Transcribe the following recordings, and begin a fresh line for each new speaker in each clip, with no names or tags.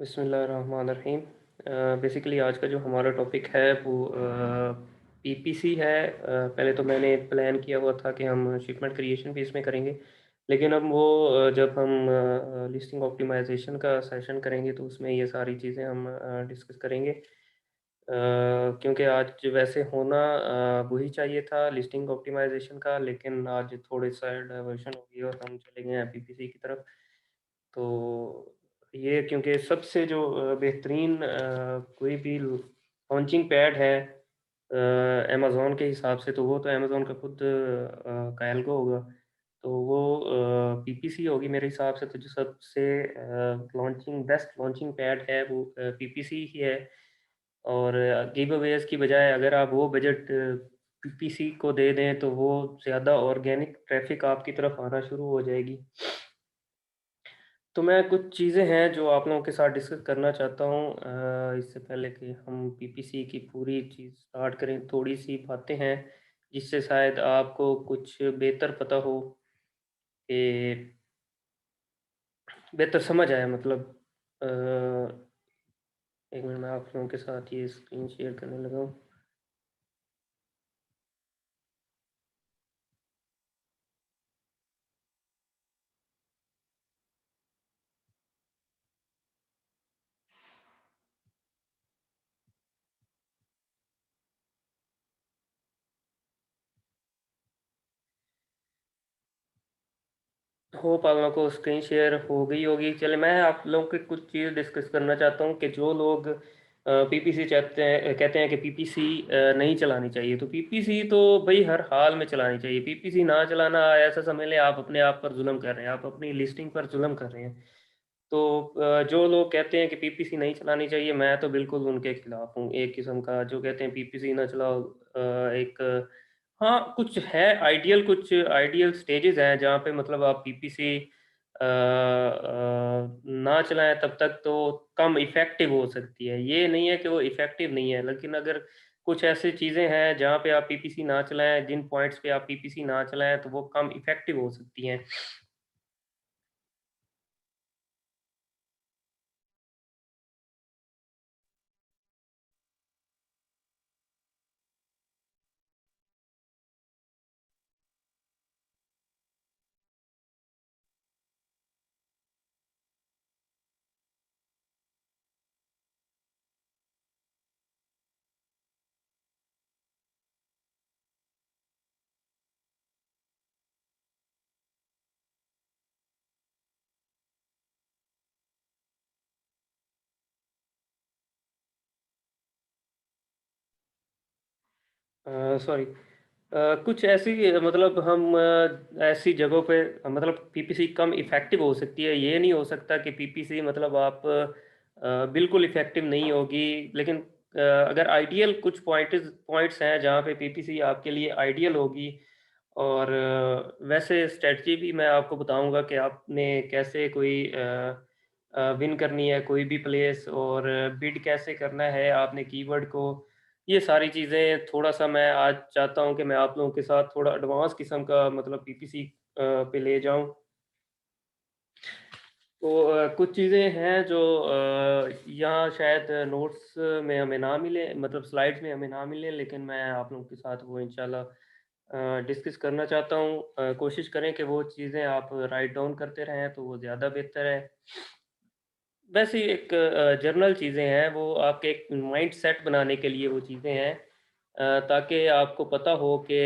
बिस्मिल्लाहिर्रहमानिर्रहीम। बेसिकली आज का जो हमारा टॉपिक है वो पीपीसी है। पहले तो मैंने प्लान किया हुआ था कि हम शिपमेंट क्रिएशन भी इसमें करेंगे, लेकिन अब वो जब हम लिस्टिंग ऑप्टिमाइजेशन का सेशन करेंगे तो उसमें ये सारी चीज़ें हम डिस्कस करेंगे। क्योंकि आज वैसे होना वही चाहिए था लिस्टिंग ऑप्टिमाइजेशन का, लेकिन आज थोड़े सा डाइवर्शन हो गई और हम चले गए हैं पीपीसी की तरफ। तो ये क्योंकि सबसे जो बेहतरीन कोई भी लॉन्चिंग पैड है अमेज़न के हिसाब से, तो वो तो अमेज़न का खुद कायलको होगा। तो वो पीपीसी होगी मेरे हिसाब से। तो जो सबसे लॉन्चिंग बेस्ट लॉन्चिंग पैड है वो पीपीसी ही है। और गिव अवेज़ की बजाय अगर आप वो बजट पीपीसी को दे दें तो वो ज़्यादा ऑर्गेनिक ट्रैफ़िक आपकी तरफ आना शुरू हो जाएगी। तो मैं कुछ चीज़ें हैं जो आप लोगों के साथ डिस्कस करना चाहता हूँ। इससे पहले कि हम पीपीसी की पूरी चीज़ स्टार्ट करें, थोड़ी-सी बातें हैं जिससे शायद आपको कुछ बेहतर पता हो, कि बेहतर समझ आए मतलब। अ, 1 मिनट मैं आप लोगों के साथ ये स्क्रीन शेयर करने लगा हूँ। होप आप लोगों को स्क्रीन शेयर हो गई होगी। चलिए मैं आप लोगों की कुछ चीज़ डिस्कस करना चाहता हूँ कि जो लोग पीपीसी चाहते हैं, कहते हैं कि पीपीसी नहीं चलानी चाहिए। तो पीपीसी तो भाई हर हाल में चलानी चाहिए। पीपीसी ना चलाना ऐसा समझ लें आप अपने आप पर जुल्म कर रहे हैं, आप अपनी लिस्टिंग पर जुल्म कर रहे हैं। तो जो लोग कहते हैं कि पीपीसी नहीं चलानी चाहिए, मैं तो बिल्कुल उनके खिलाफ हूँ। एक किस्म का जो कहते हैं पीपीसी ना चलाओ, एक हाँ, कुछ आइडियल स्टेजेस हैं जहाँ पे मतलब आप पीपीसी ना चलाएँ तब तक तो कम इफ़ेक्टिव हो सकती है। ये नहीं है कि वो इफ़ेक्टिव नहीं है, लेकिन अगर कुछ ऐसी चीज़ें हैं जहाँ पे आप पीपीसी ना चलाएँ, जिन पॉइंट्स पे आप पीपीसी ना चलाएँ तो वो कम इफ़ेक्टिव हो सकती हैं। सॉरी, कुछ ऐसी मतलब हम ऐसी जगहों पे मतलब पीपीसी कम इफ़ेक्टिव हो सकती है। ये नहीं हो सकता कि पीपीसी मतलब आप बिल्कुल इफ़ेक्टिव नहीं होगी। लेकिन अगर आइडियल कुछ पॉइंट्स हैं जहाँ पे पीपीसी आपके लिए आइडियल होगी। और वैसे स्ट्रेटजी भी मैं आपको बताऊँगा कि आपने कैसे कोई विन करनी है कोई भी प्लेस, और बिड कैसे करना है आपने कीवर्ड को। ये सारी चीज़ें थोड़ा-सा मैं आज चाहता हूँ कि मैं आप लोगों के साथ थोड़ा एडवांस किस्म का मतलब पीपीसी पे ले जाऊँ। तो कुछ चीज़ें हैं जो यहाँ शायद नोट्स में हमें ना मिले, मतलब स्लाइड्स में हमें ना मिले, लेकिन मैं आप लोगों के साथ वो इंशाल्लाह डिस्कस करना चाहता हूँ। कोशिश करें कि वो चीज़ें आप राइट डाउन करते रहें तो वो ज़्यादा बेहतर है। वैसे ही एक जनरल चीज़ें हैं, वो आपके एक माइंड सेट बनाने के लिए वो चीज़ें हैं, ताकि आपको पता हो कि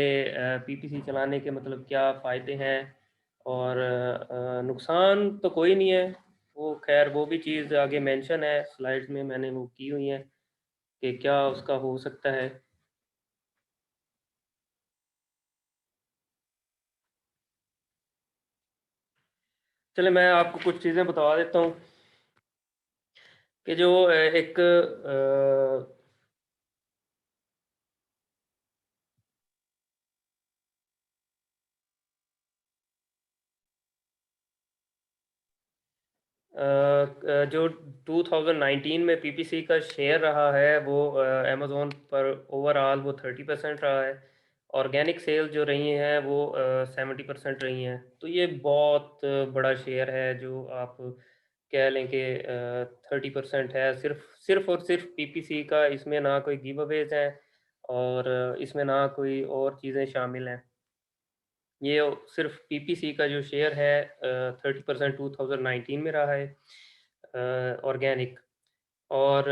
पीपीसी चलाने के मतलब क्या फ़ायदे हैं और नुकसान तो कोई नहीं है। वो ख़ैर वो भी चीज़ आगे मेंशन है स्लाइड्स में, मैंने वो की हुई है कि क्या उसका हो सकता है। चलिए मैं आपको कुछ चीज़ें बता देता हूँ कि जो एक जो 2019 में पीपीसी का शेयर रहा है वो अमेज़न पर ओवरऑल वो 30% रहा है। ऑर्गेनिक सेल्स जो रही हैं वो 70% रही हैं। तो ये बहुत बड़ा शेयर है जो आप कह लें कि 30% है, सिर्फ और सिर्फ पीपीसी का। इसमें ना कोई गिव अवेज हैं और इसमें ना कोई और चीज़ें शामिल हैं। ये सिर्फ पीपीसी का जो शेयर है 30% 2019 में रहा है ऑर्गेनिक। और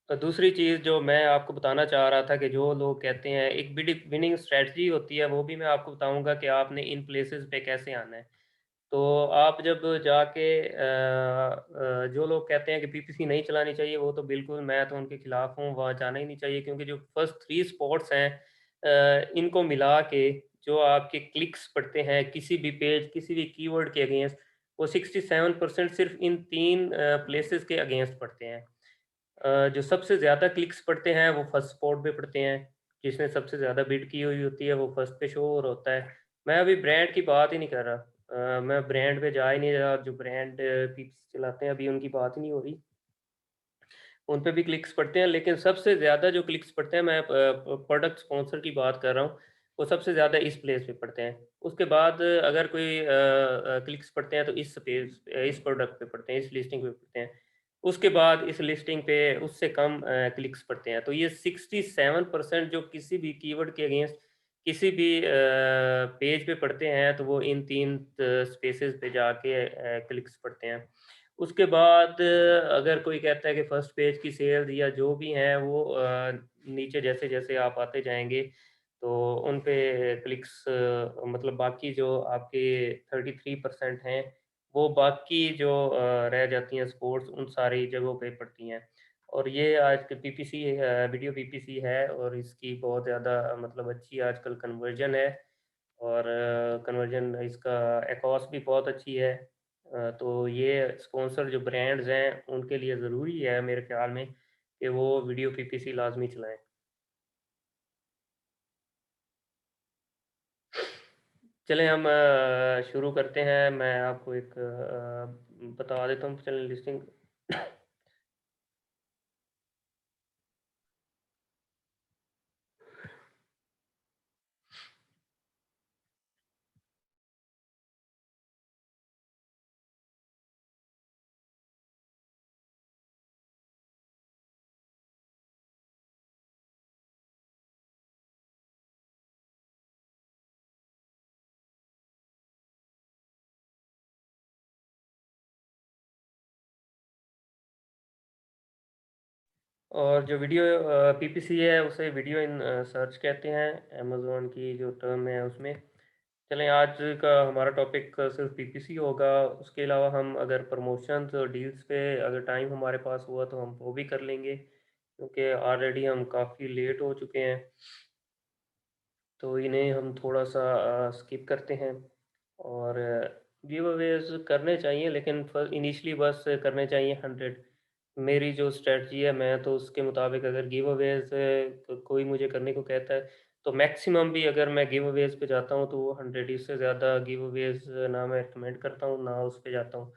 दूसरी चीज़ जो मैं आपको बताना चाह रहा था कि जो लोग कहते हैं एक विनिंग स्ट्रेटजी होती है, वो भी मैं आपको बताऊंगा कि आपने इन प्लेसेस पे कैसे आना है। तो आप जब जाके जो लोग कहते हैं कि पीपीसी नहीं चलानी चाहिए, वो तो बिल्कुल, मैं तो उनके खिलाफ हूँ, वहाँ जाना ही नहीं चाहिए। क्योंकि जो फर्स्ट थ्री स्पॉट्स हैं इनको मिला के जो आपके क्लिक्स पड़ते हैं किसी भी पेज किसी भी कीवर्ड के अगेंस्ट, वो 67% सिर्फ इन तीन प्लेसेस के अगेंस्ट पड़ते हैं। जो सबसे ज़्यादा क्लिक्स पड़ते हैं वो फर्स्ट स्पॉट पे पड़ते हैं। जिसने सबसे ज़्यादा बिड की हुई होती है वो फर्स्ट पे शो और होता है। मैं अभी ब्रांड की बात ही नहीं कर रहा, मैं ब्रांड पे जा ही नहीं रहा। जो ब्रांड पीप्स चलाते हैं अभी उनकी बात ही नहीं हो रही। उन पे भी क्लिक्स पड़ते हैं, लेकिन सबसे ज़्यादा जो क्लिक्स पड़ते हैं, मैं प्रोडक्ट स्पॉन्सर की बात कर रहा हूँ, वो सबसे ज़्यादा इस प्लेस पे पड़ते हैं। उसके बाद अगर कोई क्लिक्स पड़ते हैं तो इस प्रोडक्ट पे पड़ते हैं, इस लिस्टिंग पे पड़ते हैं। उसके बाद इस लिस्टिंग पे उससे कम क्लिक्स पड़ते हैं। तो ये 67% जो किसी भी कीवर्ड के अगेंस्ट किसी भी पेज पे पड़ते हैं, तो वो इन तीन स्पेसेस पे जाके क्लिक्स पड़ते हैं। उसके बाद अगर कोई कहता है कि फर्स्ट पेज की सेल या जो भी हैं वो नीचे जैसे जैसे आप आते जाएंगे तो उन पे क्लिक्स, मतलब बाकी जो आपके 33% हैं, वो बाकी जो रह जाती हैं स्पोर्ट्स, उन सारी जगहों पे पड़ती हैं। और ये आज के पीपीसी वीडियो पीपीसी है, और इसकी बहुत ज़्यादा मतलब अच्छी आजकल कन्वर्जन है। और कन्वर्जन इसका एकॉस भी बहुत अच्छी है। तो ये स्पॉन्सर जो ब्रांड्स हैं उनके लिए ज़रूरी है मेरे ख्याल में कि वो वीडियो पीपीसी लाजमी चलाएं। चलें हम शुरू करते हैं। मैं आपको एक बता देता हूँ चलें लिस्टिंग। और जो वीडियो पीपीसी है उसे वीडियो इन सर्च कहते हैं, अमेज़ोन की जो टर्म है उसमें। चलें आज का हमारा टॉपिक सिर्फ पीपीसी होगा। उसके अलावा हम अगर प्रमोशंस और डील्स पे अगर टाइम हमारे पास हुआ तो हम वो भी कर लेंगे, क्योंकि ऑलरेडी हम काफ़ी लेट हो चुके हैं। तो इन्हें हम थोड़ा सा स्किप करते हैं। और गिव अवेज करने चाहिए, लेकिन इनिशियली बस करने चाहिए 100। मेरी जो स्ट्रेटजी है, मैं तो उसके मुताबिक अगर गिव अवेज कोई मुझे करने को कहता है तो मैक्सिमम भी अगर मैं गिव अवेज पे जाता हूँ तो वो 100। इससे ज़्यादा गिव अवेज ना मैं रिकमेंड करता हूँ ना उस पे जाता हूँ।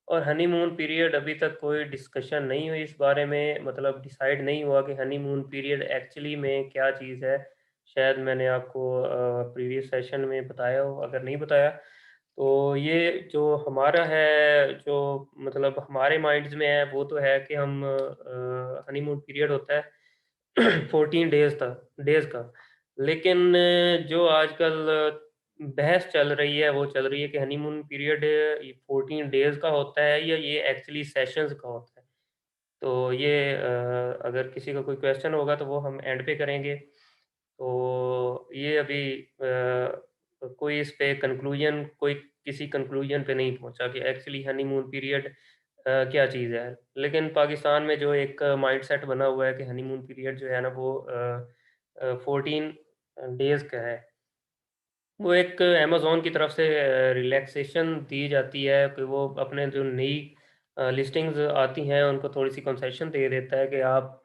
और हनीमून पीरियड अभी तक कोई डिस्कशन नहीं हुई इस बारे में, मतलब डिसाइड नहीं हुआ कि हनीमून पीरियड एक्चुअली में क्या चीज़ है। शायद मैंने आपको प्रीवियस सेशन में बताया हो, अगर नहीं बताया तो ये जो हमारा है, जो मतलब हमारे माइंड्स में है, वो तो है कि हम हनीमून पीरियड होता है 14 डेज का। लेकिन जो आजकल बहस चल रही है वो चल रही है कि हनीमून पीरियड 14 डेज का होता है या ये एक्चुअली सेशंस का होता है। तो ये अगर किसी का कोई क्वेश्चन होगा तो वो हम एंड पे करेंगे। तो ये अभी कोई इस पे कंक्लूजन कोई किसी कंक्लूजन पे नहीं पहुंचा कि एक्चुअली हनीमून पीरियड क्या चीज़ है। लेकिन पाकिस्तान में जो एक माइंडसेट बना हुआ है कि हनीमून पीरियड जो है ना वो 14 डेज का है। वो एक अमेज़ॉन की तरफ से रिलैक्सेशन दी जाती है कि वो अपने जो नई लिस्टिंग्स आती हैं उनको थोड़ी सी कंसेशन दे देता है कि आप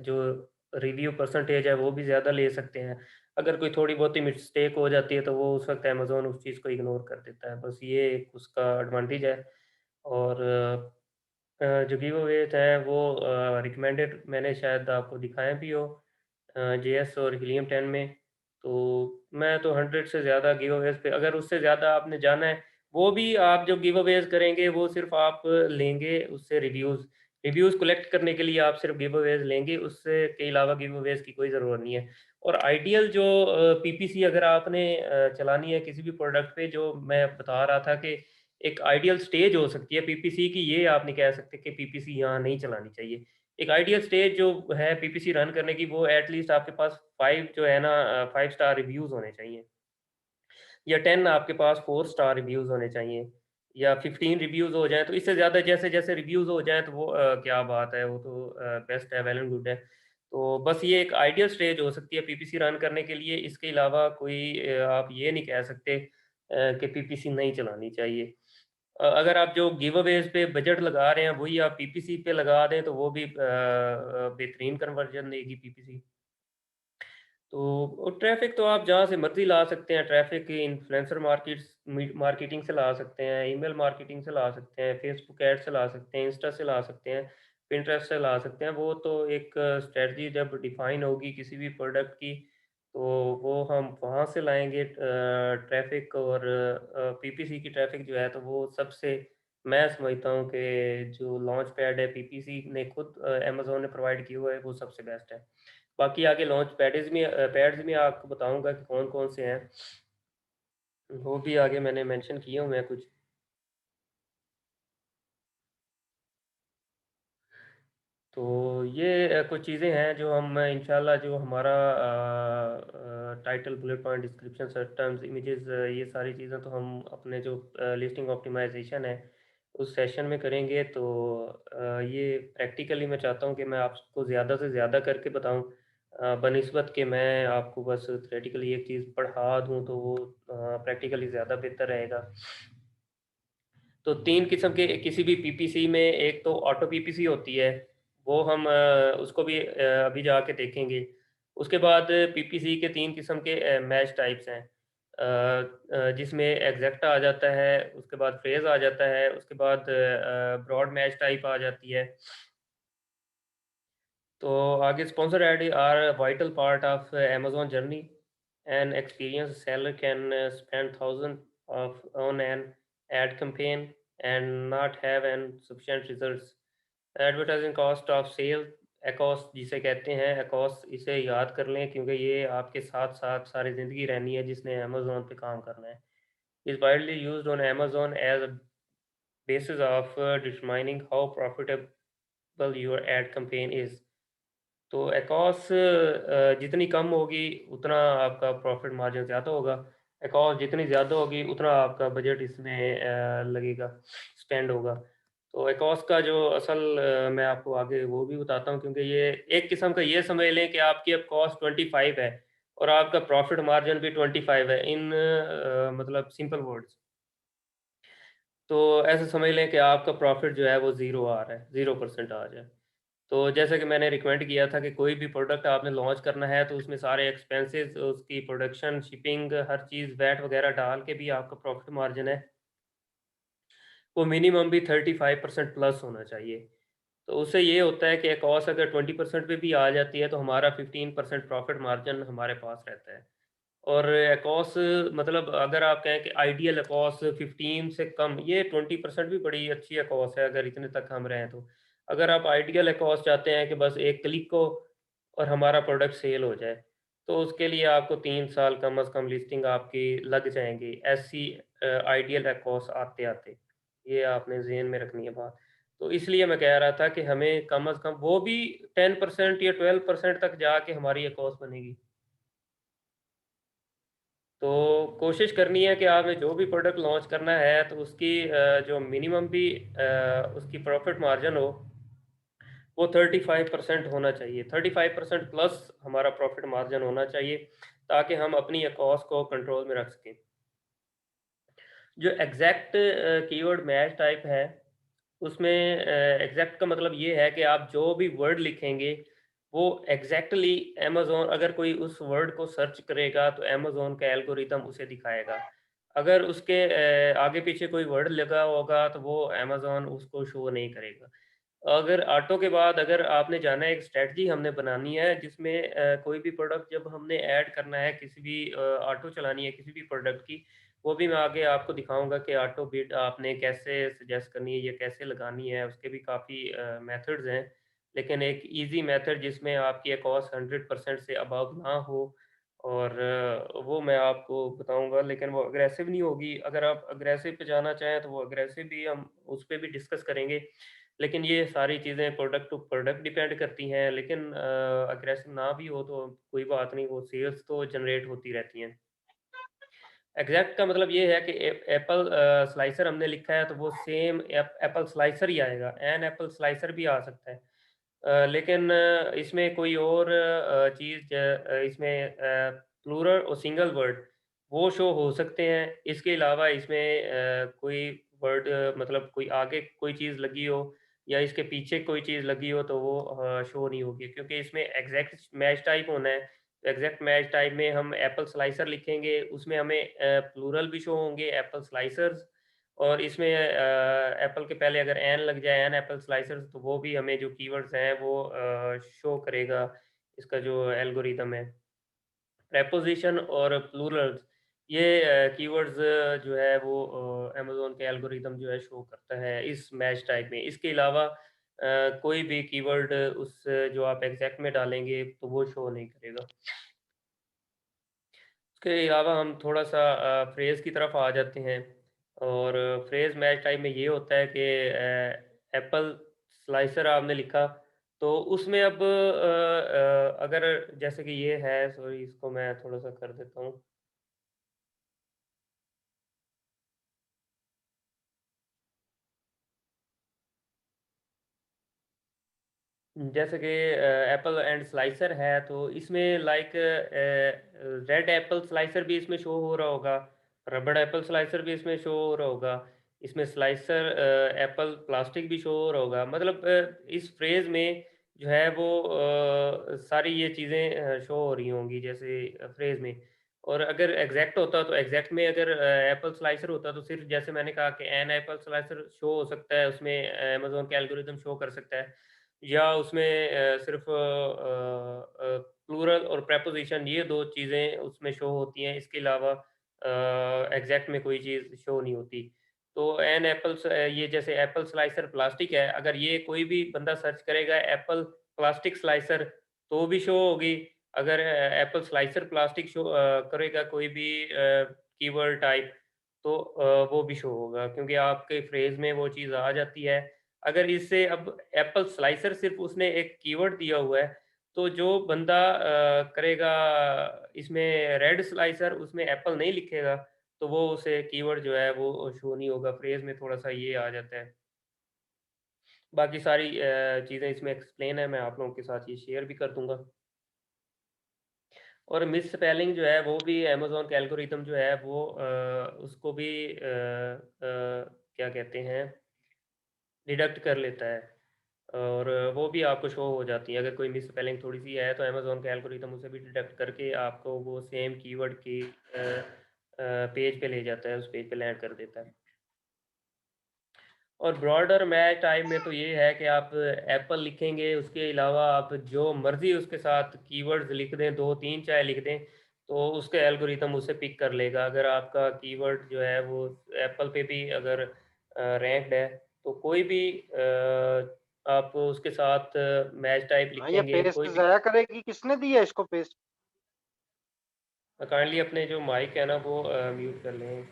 जो रिव्यू परसेंटेज है वो भी ज़्यादा ले सकते हैं। अगर कोई थोड़ी बहुत ही मिस्टेक हो जाती है तो वो उस वक्त अमेज़ॉन उस चीज़ को इग्नोर कर देता है। बस ये एक उसका एडवांटेज है। और जो गिव अवेज है वो रिकमेंडेड मैंने शायद आपको दिखाया भी हो जेएस और हीलियम 10 में। तो मैं तो 100 से ज़्यादा गिव अवेज पे, अगर उससे ज़्यादा आपने जाना है वो भी आप जो गिव अवेज़ करेंगे, वो सिर्फ़ आप लेंगे उससे रिव्यूज़। रिव्यूज़ कलेक्ट करने के लिए आप सिर्फ़ गिव अवेज़ लेंगे, उससे के अलावा गिव अवेज़ की कोई ज़रूरत नहीं है। और आइडियल जो पीपीसी अगर आपने चलानी है किसी भी प्रोडक्ट पे, जो मैं बता रहा था कि एक आइडियल स्टेज हो सकती है पीपीसी की, ये आप नहीं कह सकते कि पीपीसी यहाँ नहीं चलानी चाहिए। एक आइडियल स्टेज जो है पीपीसी रन करने की, वो एट लीस्ट आपके पास 5 जो है ना 5 स्टार रिव्यूज़ होने चाहिए। या 10 आपके पास 4 स्टार रिव्यूज़ होने चाहिए, या 15 रिव्यूज़ हो जाएँ, तो इससे ज़्यादा जैसे-जैसे रिव्यूज़ हो जाएँ तो वो क्या बात है, वो तो बेस्ट है, वेल एंड गुड है। तो बस ये एक आइडियल स्टेज हो सकती है पीपीसी रन करने के लिए, इसके अलावा कोई आप ये नहीं कह सकते कि पीपीसी नहीं चलानी चाहिए। अगर आप जो गिव अवेज़ पे बजट लगा रहे हैं, वही आप पीपीसी पे लगा दें, तो वो भी बेहतरीन कन्वर्जन देगी पीपीसी। तो ट्रैफ़िक तो आप जहाँ से मर्ज़ी ला सकते हैं, ट्रैफ़िक इन्फ्लुएंसर मार्केटिंग से ला सकते हैं, ईमेल मार्केटिंग से ला सकते हैं, फ़ेसबुक ऐड से ला सकते हैं, इंस्टा से ला सकते हैं, पिंटरेस्ट से ला सकते हैं। वो तो एक स्ट्रैटेजी जब डिफ़ाइन होगी किसी भी प्रोडक्ट की, तो वो हम वहाँ से लाएँगे ट्रैफ़िक। और पीपीसी की ट्रैफ़िक जो है, तो वो सबसे, मैं समझता हूँ कि जो लॉन्च पैड है पीपीसी ने खुद अमेज़न ने प्रोवाइड किया हुआ है, वो सबसे बेस्ट है। बाकी आगे लॉन्च पैड्स में आपको बताऊँगा कि कौन-कौन से हैं, वो भी आगे मैंने मेंशन किए हुए हैं कुछ। तो ये कुछ चीज़ें हैं जो हम इंशाल्लाह, जो हमारा title, bullet point, description, search terms, images, ये सारी चीज़ें तो हम अपने जो लिस्टिंग ऑप्टिमाइज़ेशन है, उस सेशन में करेंगे। तो ये प्रैक्टिकली मैं चाहता हूँ कि मैं आपको ज़्यादा से ज़्यादा करके बताऊँ, बनिस्बत कि मैं आपको बस थ्योरेटिकली एक चीज़ पढ़ा दूँ, तो वो प्रैक्टिकली ज़्यादा बेहतर रहेगा। तो 3 किस्म के किसी भी पीपीसी में, एक तो ऑटो पीपीसी होती है, वो हम उसको भी अभी जाके देखेंगे। उसके बाद पीपीसी के 3 किस्म के मैच टाइप्स हैं। जिसमें एग्ज़ैक्ट आ जाता है, उसके बाद फ्रेज़ आ जाता है, उसके बाद ब्रॉड मैच टाइप आ जाती है। तो आगे sponsor ad are vital part of Amazon journey. An experienced seller can spend thousand of on an ad campaign and not have an sufficient results. Advertising cost of sale, ACOS जिसे कहते हैं, एकॉस, इसे याद कर लें क्योंकि ये आपके साथ-साथ सारी ज़िंदगी रहनी है जिसने अमेज़न पे काम करना है। Is widely used on Amazon as a basis of determining how profitable your add campaign is. तो एकॉस जितनी कम होगी, उतना आपका प्रॉफ़िट मार्जिन ज़्यादा होगा। एकॉस जितनी ज़्यादा होगी, उतना आपका बजट इसमें लगेगा, स्पेंड होगा। तो एकॉस का जो असल मैं आपको आगे वो भी बताता हूँ, क्योंकि ये एक किस्म का, ये समझ लें कि आपकी अब कॉस्ट 25 है और आपका प्रॉफ़िट मार्जिन भी 25 है, इन मतलब सिंपल वर्ड्स। तो ऐसे समझ लें कि आपका प्रॉफ़िट जो है वो ज़ीरो आ रहा है, 0% आ जाए। तो जैसा कि मैंने रिकमेंड किया था कि कोई भी प्रोडक्ट आपने लॉन्च करना है, तो उसमें सारे एक्सपेंसेस, उसकी प्रोडक्शन, शिपिंग, हर चीज़, वैट वगैरह डाल के भी आपका प्रॉफ़िट मार्जिन है, वो मिनिमम भी 35% प्लस होना चाहिए। तो उससे ये होता है कि कॉस्ट अगर 20% पे भी आ जाती है, तो हमारा 15% प्रॉफ़िट मार्जिन हमारे पास रहता है। और अकॉस, मतलब अगर आप कहें कि आइडियल अकॉस 15 से कम, ये 20% भी बड़ी अच्छी अकॉस है अगर इतने तक हम रहें तो। अगर आप आइडियल अकॉस चाहते हैं कि बस एक क्लिक हो और हमारा प्रोडक्ट सेल हो जाए, तो उसके लिए आपको 3 साल कम से कम लिस्टिंग आपकी लग जाएँगी, ऐसी आइडियल अकॉस आते-आते। ये आपने ज़हन में रखनी है बात। तो इसलिए मैं कह रहा था कि हमें कम से कम वो भी 10% या 12% तक जाके हमारी अकॉस बनेगी। तो कोशिश करनी है कि आपने जो भी प्रोडक्ट लॉन्च करना है, तो उसकी जो मिनिमम भी उसकी प्रॉफ़िट मार्जिन हो, वो 35% होना चाहिए। 35% प्लस हमारा प्रॉफ़िट मार्जिन होना चाहिए, ताकि हम अपनी कॉस्ट को कंट्रोल में रख सकें। जो एग्ज़ैक्ट कीवर्ड मैच टाइप है, उसमें एग्ज़ैक्ट का मतलब ये है कि आप जो भी वर्ड लिखेंगे, वो एग्ज़ैक्टली अमेज़न, अगर कोई उस वर्ड को सर्च करेगा, तो अमेज़न का एल्गोरिदम उसे दिखाएगा। अगर उसके आगे-पीछे कोई वर्ड लगा होगा, तो वो अमेज़न उसको शो नहीं करेगा। अगर ऑटो के बाद अगर आपने जाना है, एक स्ट्रैटेजी हमने बनानी है जिसमें कोई भी प्रोडक्ट जब हमने ऐड करना है, किसी भी ऑटो चलानी है किसी भी प्रोडक्ट की, वो भी मैं आगे आपको दिखाऊँगा कि ऑटो बिट आपने कैसे सजेस्ट करनी है या कैसे लगानी है, उसके भी काफ़ी मेथड्स हैं। लेकिन एक ईज़ी मेथड जिसमें आपकी कॉस्ट 100% से अबव ना हो और वो मैं आपको बताऊँगा, लेकिन वो अग्रेसिव नहीं होगी। अगर आप अग्रेसिव पे जाना चाहें, तो वो अग्रेसिव भी हम उस पे भी डिस्कस करेंगे। लेकिन ये सारी चीज़ें प्रोडक्ट टू प्रोडक्ट डिपेंड करती हैं, लेकिन अग्रेसिव ना भी हो तो कोई बात नहीं, वो सेल्स तो जनरेट होती रहती हैं। एग्ज़ैक्ट का मतलब ये है कि एप्पल स्लाइसर हमने लिखा है तो वो सेम एप्पल स्लाइसर ही आएगा, एन एप्पल स्लाइसर भी आ सकता है। लेकिन इसमें कोई और चीज़ इसमें प्लूरल और सिंगल वर्ड वो शो हो सकते हैं। इसके अलावा इसमें कोई वर्ड मतलब कोई आगे कोई चीज़ लगी हो या इसके पीछे कोई चीज़ लगी हो तो वो शो नहीं होगी, क्योंकि इसमें एग्ज़ैक्ट मैच टाइप होना है। एग्ज़ैक्ट मैच टाइप में हम एप्पल स्लाइसर लिखेंगे, उसमें हमें प्लूरल भी शो होंगे एप्पल स्लाइसर्स, और इसमें एप्पल के पहले अगर एन लग जाए, एन एप्पल स्लाइसर्स, तो वो भी हमें जो कीवर्ड्स हैं वो शो करेगा, इसका जो एल्गोरिदम है। प्रेपोज़िशन और प्लूरल्स ये कीवर्ड्स जो है वो अमेज़न के एल्गोरिदम जो है शो करता है इस मैच टाइप में। इसके अलावा कोई भी कीवर्ड उस जो आप एग्ज़ैक्ट में डालेंगे तो वो शो नहीं करेगा। उसके अलावा हम थोड़ा-सा फ्रेज़ की तरफ आ जाते हैं, और फ्रेज़ मैच टाइप में ये होता है कि एप्पल स्लाइसर आपने लिखा, तो उसमें अब अगर जैसे कि ये है, सॉरी इसको मैं थोड़ा-सा कर देता हूँ। जैसे कि एप्पल एंड स्लाइसर है, तो इसमें लाइक रेड एप्पल स्लाइसर भी इसमें शो हो रहा होगा, रबड़ एप्पल स्लाइसर भी इसमें शो हो रहा होगा, इसमें स्लाइसर एप्पल प्लास्टिक भी शो हो रहा होगा। मतलब इस फ्रेज़ में जो है वो सारी ये चीज़ें शो हो रही होंगी जैसे फ्रेज़ में। और अगर एग्ज़ैक्ट होता तो एग्ज़ैक्ट में अगर एप्पल स्लाइसर होता तो सिर्फ़ जैसे मैंने कहा कि एन एप्पल स्लाइसर शो हो सकता है, उसमें अमेज़न का एल्गोरिदम शो कर सकता है। या उसमें सिर्फ़ प्लूरल और प्रेपोज़िशन ये 2 चीज़ें उसमें शो होती हैं, इसके अलावा एग्ज़ैक्ट में कोई चीज़ शो नहीं होती। तो एन एप्पल्स ये जैसे एप्पल स्लाइसर प्लास्टिक है, अगर ये कोई भी बंदा सर्च करेगा एप्पल प्लास्टिक स्लाइसर तो भी शो होगी। अगर एप्पल स्लाइसर प्लास्टिक शो करेगा कोई भी कीवर्ड टाइप तो वो भी शो होगा, क्योंकि आपके फ्रेज़ में वो चीज़ आ जाती है। अगर इससे अब एप्पल स्लाइसर सिर्फ़ उसने एक कीवर्ड दिया हुआ है, तो जो बंदा करेगा इसमें रेड स्लाइसर उसमें एप्पल नहीं लिखेगा, तो वो उसे कीवर्ड जो है वो शो नहीं होगा, फ्रेज़ में थोड़ा-सा ये आ जाता है। बाकी सारी चीज़ें इसमें एक्सप्लेन है, मैं आप लोगों के साथ ये शेयर भी कर दूँगा। और मिस स्पेलिंग जो है वो भी अमेज़न का एल्गोरिदम जो है वो उसको भी क्या कहते हैं, डिडक्ट कर लेता है। और वो भी आपको शो हो जाती है। अगर कोई मिसस्पेलिंग थोड़ी-सी है तो अमेज़न का एल्गोरिदम उसे भी डिटेक्ट करके आपको वो सेम कीवर्ड की पेज पे ले जाता है, उस पेज पे लैंड कर देता है। और ब्रॉडर मैच टाइप में तो ये है कि आप एप्पल लिखेंगे, उसके अलावा आप जो मर्ज़ी उसके साथ कीवर्ड्स लिख दें, 2-3 चाहे लिख दें, तो उसके एल्गोरिदम उसे पिक कर लेगा। अगर आपका कीवर्ड जो है वो एप्पल पे भी अगर रैंक्ड है, तो कोई भी आप उसके साथ मैच टाइप
हाँ, ये
लिखेंगे,
पेस्ट
कोई भी।
ज़ाया करेगी, किसने दिया इसको पेस्ट?
काइंडली अपने जो माइक है ना वो म्यूट कर लें।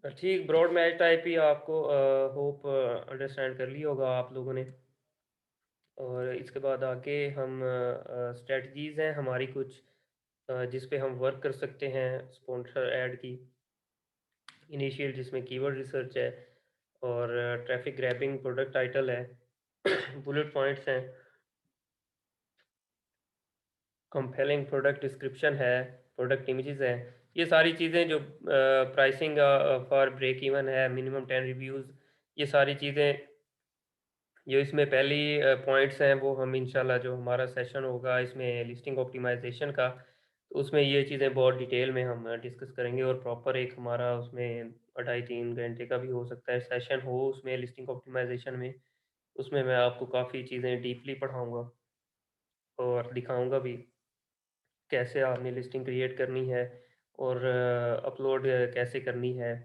ठीक, ब्रॉड मैच टाइप ही आपको होप अंडरस्टैंड कर लिया होगा आप लोगों ने। और इसके बाद आगे हम स्ट्रेटजीज़ हैं हमारी कुछ, जिस पे हम वर्क कर सकते हैं स्पॉन्सर ऐड की। इनिशियल जिसमें कीवर्ड रिसर्च है, और ट्रैफ़िक ग्रैबिंग प्रोडक्ट टाइटल है, बुलेट पॉइंट्स हैं, कंपेलिंग प्रोडक्ट डिस्क्रिप्शन है, प्रोडक्ट इमेजेस हैं। ये सारी चीज़ें जो प्राइसिंग फॉर ब्रेक इवन है, मिनिमम 10 रिव्यूज़, ये सारी चीज़ें जो इसमें पहली पॉइंट्स हैं वो हम इंशाल्लाह जो हमारा सेशन होगा इसमें लिस्टिंग ऑप्टिमाइज़ेशन का, तो उसमें ये चीज़ें बहुत डिटेल में हम डिस्कस करेंगे और प्रॉपर एक हमारा उसमें 2.5-3 घंटे का भी हो सकता है सेशन हो उसमें लिस्टिंग ऑप्टिमाइज़ेशन में। उसमें मैं आपको काफ़ी चीज़ें डीपली पढ़ाऊँगा और दिखाऊँगा भी, कैसे आपने लिस्टिंग क्रिएट करनी है और अपलोड कैसे करनी है,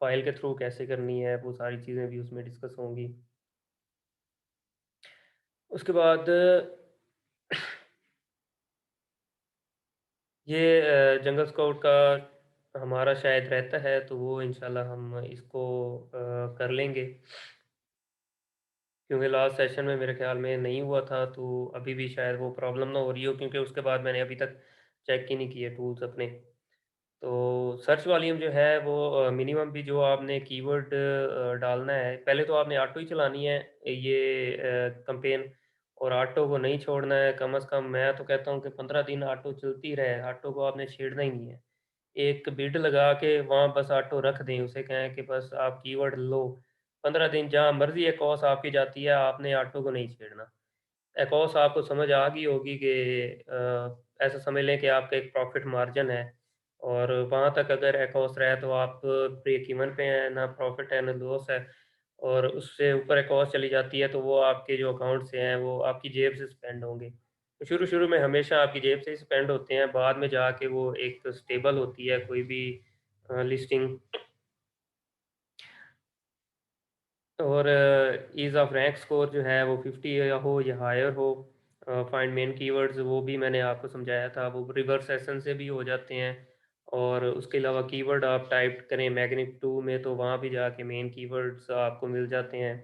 फ़ाइल के थ्रू कैसे करनी है, वो सारी चीज़ें भी उसमें डिस्कस होंगी। उसके बाद ये जंगल स्काउट का हमारा शायद रहता है, तो वो इंशाल्लाह हम इसको कर लेंगे, क्योंकि लास्ट सेशन में मेरे ख़्याल में नहीं हुआ था, तो अभी भी शायद वो प्रॉब्लम ना हो रही हो क्योंकि उसके बाद मैंने अभी तक चेक ही नहीं किए टूल्स अपने। तो सर्च वॉल्यूम जो है वो मिनिमम भी जो आपने कीवर्ड डालना है, पहले तो आपने ऑटो ही चलानी है ये कैंपेन और ऑटो को नहीं छोड़ना है, कम से कम मैं तो कहता हूँ कि 15 दिन ऑटो चलती रहे, ऑटो को आपने छेड़ना ही नहीं है। एक बिड लगा के वहाँ बस ऑटो रख दें, उसे कहें कि बस आप कीवर्ड लो, 15 दिन जहाँ मर्ज़ी एकॉस आपकी जाती है, आपने ऑटो को नहीं छेड़ना। एकॉस आपको समझ आ गई होगी कि ऐसा समझ लें कि आपका एक प्रॉफ़िट मार्जिन है और वहाँ तक अगर एकॉस रहा है तो आप ब्रेक इवन पे हैं, ना प्रॉफ़िट है, ना लॉस है और उससे ऊपर एकॉस चली जाती है तो वो आपके जो अकाउंट से हैं, वो आपकी जेब से स्पेंड होंगे। तो शुरू-शुरू में हमेशा आपकी जेब से ही स्पेंड होते हैं, बाद में जाके वो एक स्टेबल होती है कोई भी लिस्टिंग और ईज़ ऑफ रैंक स्कोर जो है वो 50 या हो या हायर हो। फाइंड मेन कीवर्ड्स वो भी मैंने आपको समझाया था, वो रिवर्स एसन से भी हो जाते हैं और उसके अलावा कीवर्ड आप टाइप करें मैग्निक 2 में तो वहाँ भी जाके मेन कीवर्ड्स आपको मिल जाते हैं।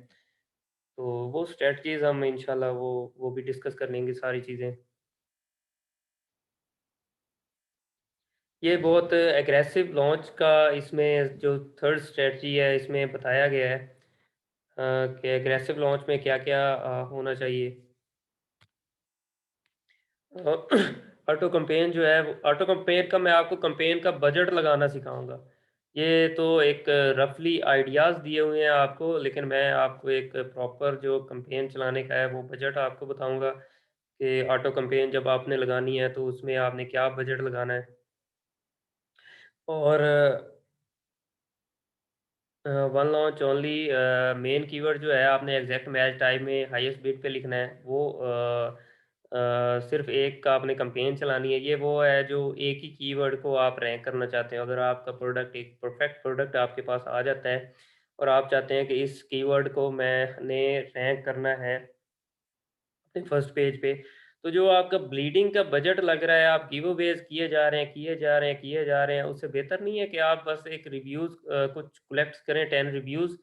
तो वो स्ट्रैटेजीज़ हम इंशाल्लाह वो भी डिस्कस कर लेंगे सारी चीज़ें। ये बहुत एग्रेसिव लॉन्च का इसमें जो थर्ड स्ट्रैटेजी है इसमें बताया गया है कि एग्रेसिव लॉन्च में क्या-क्या होना चाहिए। अ, ऑटो कैम्पेन जो है वो ऑटो कैम्पेन का मैं आपको कैम्पेन का बजट लगाना सिखाऊँगा। ये तो एक रफ़ली आइडियाज़ दिए हुए हैं आपको, लेकिन मैं आपको एक प्रॉपर जो कैम्पेन चलाने का है वो बजट आपको बताऊँगा कि ऑटो कैम्पेन जब आपने लगानी है तो उसमें आपने क्या बजट लगाना है। और one launch only main keyword जो है आपने एग्जैक्ट मैच टाइप में हाईएस्ट बिड पे लिखना है वो सिर्फ एक का आपने कैंपेन चलानी है ये वो है जो एक ही कीवर्ड को आप रैंक करना चाहते हैं अगर आपका प्रोडक्ट एक परफेक्ट प्रोडक्ट आपके पास आ जाता है और आप चाहते हैं कि इस कीवर्ड को मैंने रैंक करना है अपने फर्स्ट पेज पे तो जो आपका ब्लीडिंग का बजट लग रहा है आप गिव अवेज़ किए जा रहे हैं, किए जा रहे हैं, किए जा रहे हैं, उससे बेहतर नहीं है कि आप बस एक रिव्यूज़ कुछ कलेक्ट करें 10 रिव्यूज़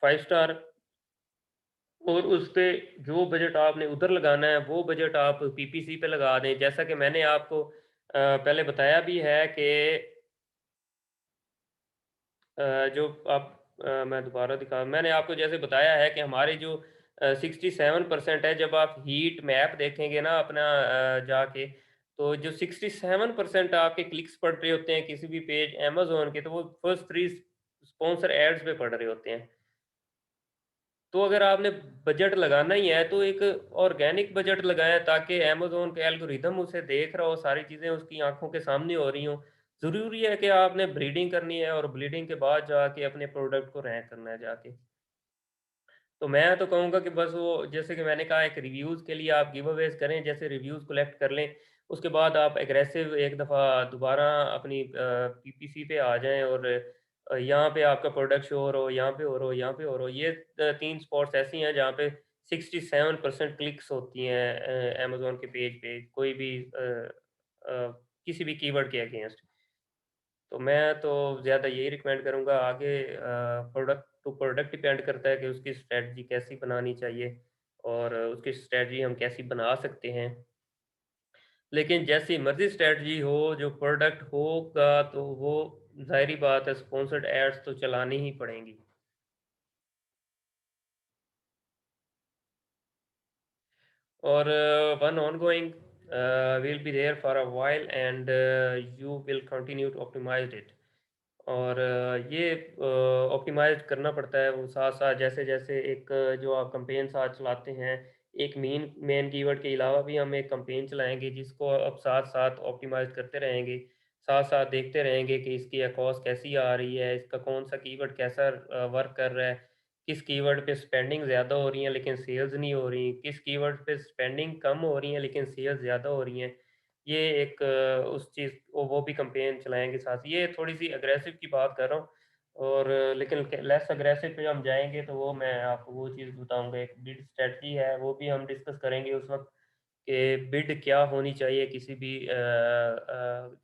5 स्टार और उसपे जो बजट आपने उधर लगाना है, वो बजट आप पीपीसी पे लगा दें। जैसा कि मैंने आपको पहले बताया भी है कि जो आप मैं दोबारा मैंने आपको जैसे बताया है कि हमारे जो 67% है जब आप हीट मैप देखेंगे ना अपना जाके, तो जो 67% आपके क्लिक्स पड़ रहे होते हैं किसी भी पेज अमेज़न के, तो वो फर्स्ट 3 स्पॉन्सर एड्स पे पड़ रहे होते हैं। तो अगर आपने बजट लगाना ही है तो एक ऑर्गेनिक बजट लगाएँ ताकि अमेज़न का एल्गोरिदम उसे देख रहा हो, सारी चीज़ें उसकी आँखों के सामने हो रही हों। ज़रूरी है कि आपने ब्रीडिंग करनी है और ब्रीडिंग के बाद जाके अपने प्रोडक्ट को रैंक करना है जाके। तो मैं तो कहूँगा कि बस वो जैसे कि मैंने कहा एक रिव्यूज़ के लिए आप गिव अवेज़ करें, जैसे रिव्यूज़ कलेक्ट कर लें, उसके बाद आप एग्रेसिव एक दफ़ा दोबारा अपनी पीपीसी पे आ जाएँ और यहाँ पे आपका प्रोडक्ट शो हो रहा हो, यहाँ पे हो रहा हो, यहाँ पे हो रहा हो। ये 3 स्पॉट्स ऐसी हैं जहाँ पे 67% क्लिक्स होती हैं अमेज़न के पेज पे कोई भी किसी भी कीवर्ड के अगेंस्ट। तो मैं तो ज़्यादा यही रिकमेंड करूँगा आगे प्रोडक्ट टू प्रोडक्ट डिपेंड करता है कि उसकी स्ट्रैटेजी कैसी बनानी चाहिए और उसकी स्ट्रैटेजी हम कैसी बना सकते हैं। लेकिन जैसी मर्ज़ी स्ट्रैटेजी हो, जो प्रोडक्ट होगा तो वो ज़ाहिर-सी बात है स्पॉन्सर्ड एड्स तो चलानी ही पड़ेंगी। or one ongoing will be there for a while and you will continue to optimize it. और ये ऑप्टिमाइज़ करना पड़ता है वो साथ-साथ जैसे-जैसे एक जो आप कैंपेन साथ चलाते हैं, एक मेन कीवर्ड के अलावा भी हम एक कैंपेन चलाएँगे जिसको अब साथ-साथ ऑप्टिमाइज़ करते रहेंगे। साथ-साथ देखते रहेंगे कि इसकी अकॉस्ट कैसी आ रही है, इसका कौन-सा कीवर्ड कैसा वर्क कर रहा है, किस कीवर्ड पे स्पेंडिंग ज़्यादा हो रही है लेकिन सेल्स नहीं हो रही, किस कीवर्ड पे स्पेंडिंग कम हो रही है लेकिन सेल्स ज़्यादा हो रही हैं। ये एक उस चीज़ वो भी कैंपेन चलाएँगे साथ। ये थोड़ी-सी अग्रेसिव की बात कर रहा हूँ और लेकिन क लेस अग्रेसिव पे हम जाएँगे तो वो मैं आपको वो चीज़ बताऊँगा। एक बिड स्ट्रैटेजी है, वो भी हम डिस्कस करेंगे उस वक़्त कि बिड क्या होनी चाहिए किसी भी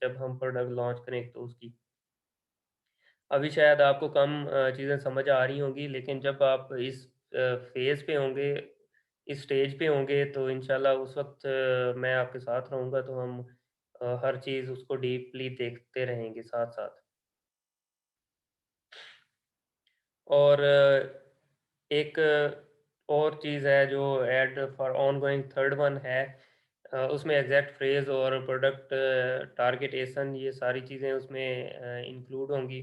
जब हम प्रोडक्ट लॉन्च करें तो उसकी। अभी शायद आपको कम चीज़ें समझ आ रही होंगी, लेकिन जब आप इस फ़ेज़ पे होंगे, इस स्टेज पे होंगे, तो इंशाल्लाह उस वक़्त मैं आपके साथ रहूँगा, तो हम हर चीज़ उसको डीपली देखते रहेंगे साथ-साथ। और एक और चीज़ है जो add for ongoing third one है उसमें एग्ज़ैक्ट फ्रेज़ और प्रोडक्ट टारगेटेशन ये सारी चीज़ें उसमें इंक्लूड होंगी।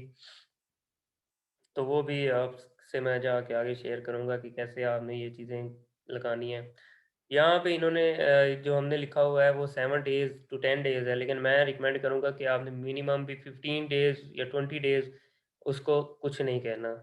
तो वो भी आपसे मैं जाके आगे शेयर करूँगा कि कैसे आपने ये चीज़ें लगानी है। यहाँ पे इन्होंने जो हमने लिखा हुआ है वो 7 डेज़ टू 10 डेज़ है, लेकिन मैं रिकमेंड करूँगा कि आपने मिनिमम भी 15 डेज़ या 20 डेज़ उसको कुछ नहीं कहना।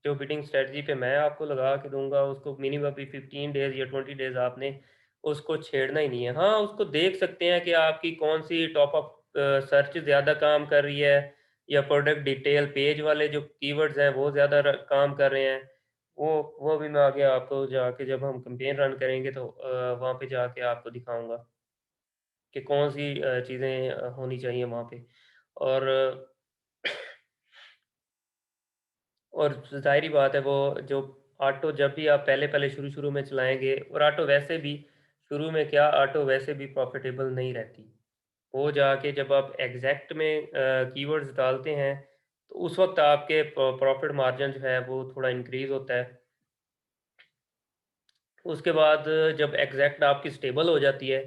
जो बिडिंग स्ट्रैटेजी पे मैं आपको लगा के दूँगा, उसको मिनिमम भी 15 डेज़ या 20 डेज़ आपने उसको छेड़ना ही नहीं है। हाँ, उसको देख सकते हैं कि आपकी कौन-सी टॉप अप सर्च ज़्यादा काम कर रही है या प्रोडक्ट डिटेल पेज वाले जो कीवर्ड्स हैं, वो ज़्यादा काम कर रहे हैं। वो भी मैं आगे आपको जाके जब हम कैंपेन रन करेंगे तो वहाँ पे जाके आपको दिखाऊँगा कि कौन-सी चीज़ें होनी चाहिए वहाँ पे। और और ज़ाहिर-सी बात है वो जो ऑटो जब भी आप पहले-पहले शुरू-शुरू में चलाएँगे और ऑटो वैसे भी शुरू में क्या ऑटो वैसे भी प्रॉफ़िटेबल नहीं रहती। वो जाके जब आप एग्ज़ैक्ट में कीवर्ड्स डालते हैं, तो उस वक़्त आपके प्रॉफ़िट मार्जिन जो है वो थोड़ा इंक्रीज़ होता है। उसके बाद जब एग्ज़ैक्ट आपकी स्टेबल हो जाती है,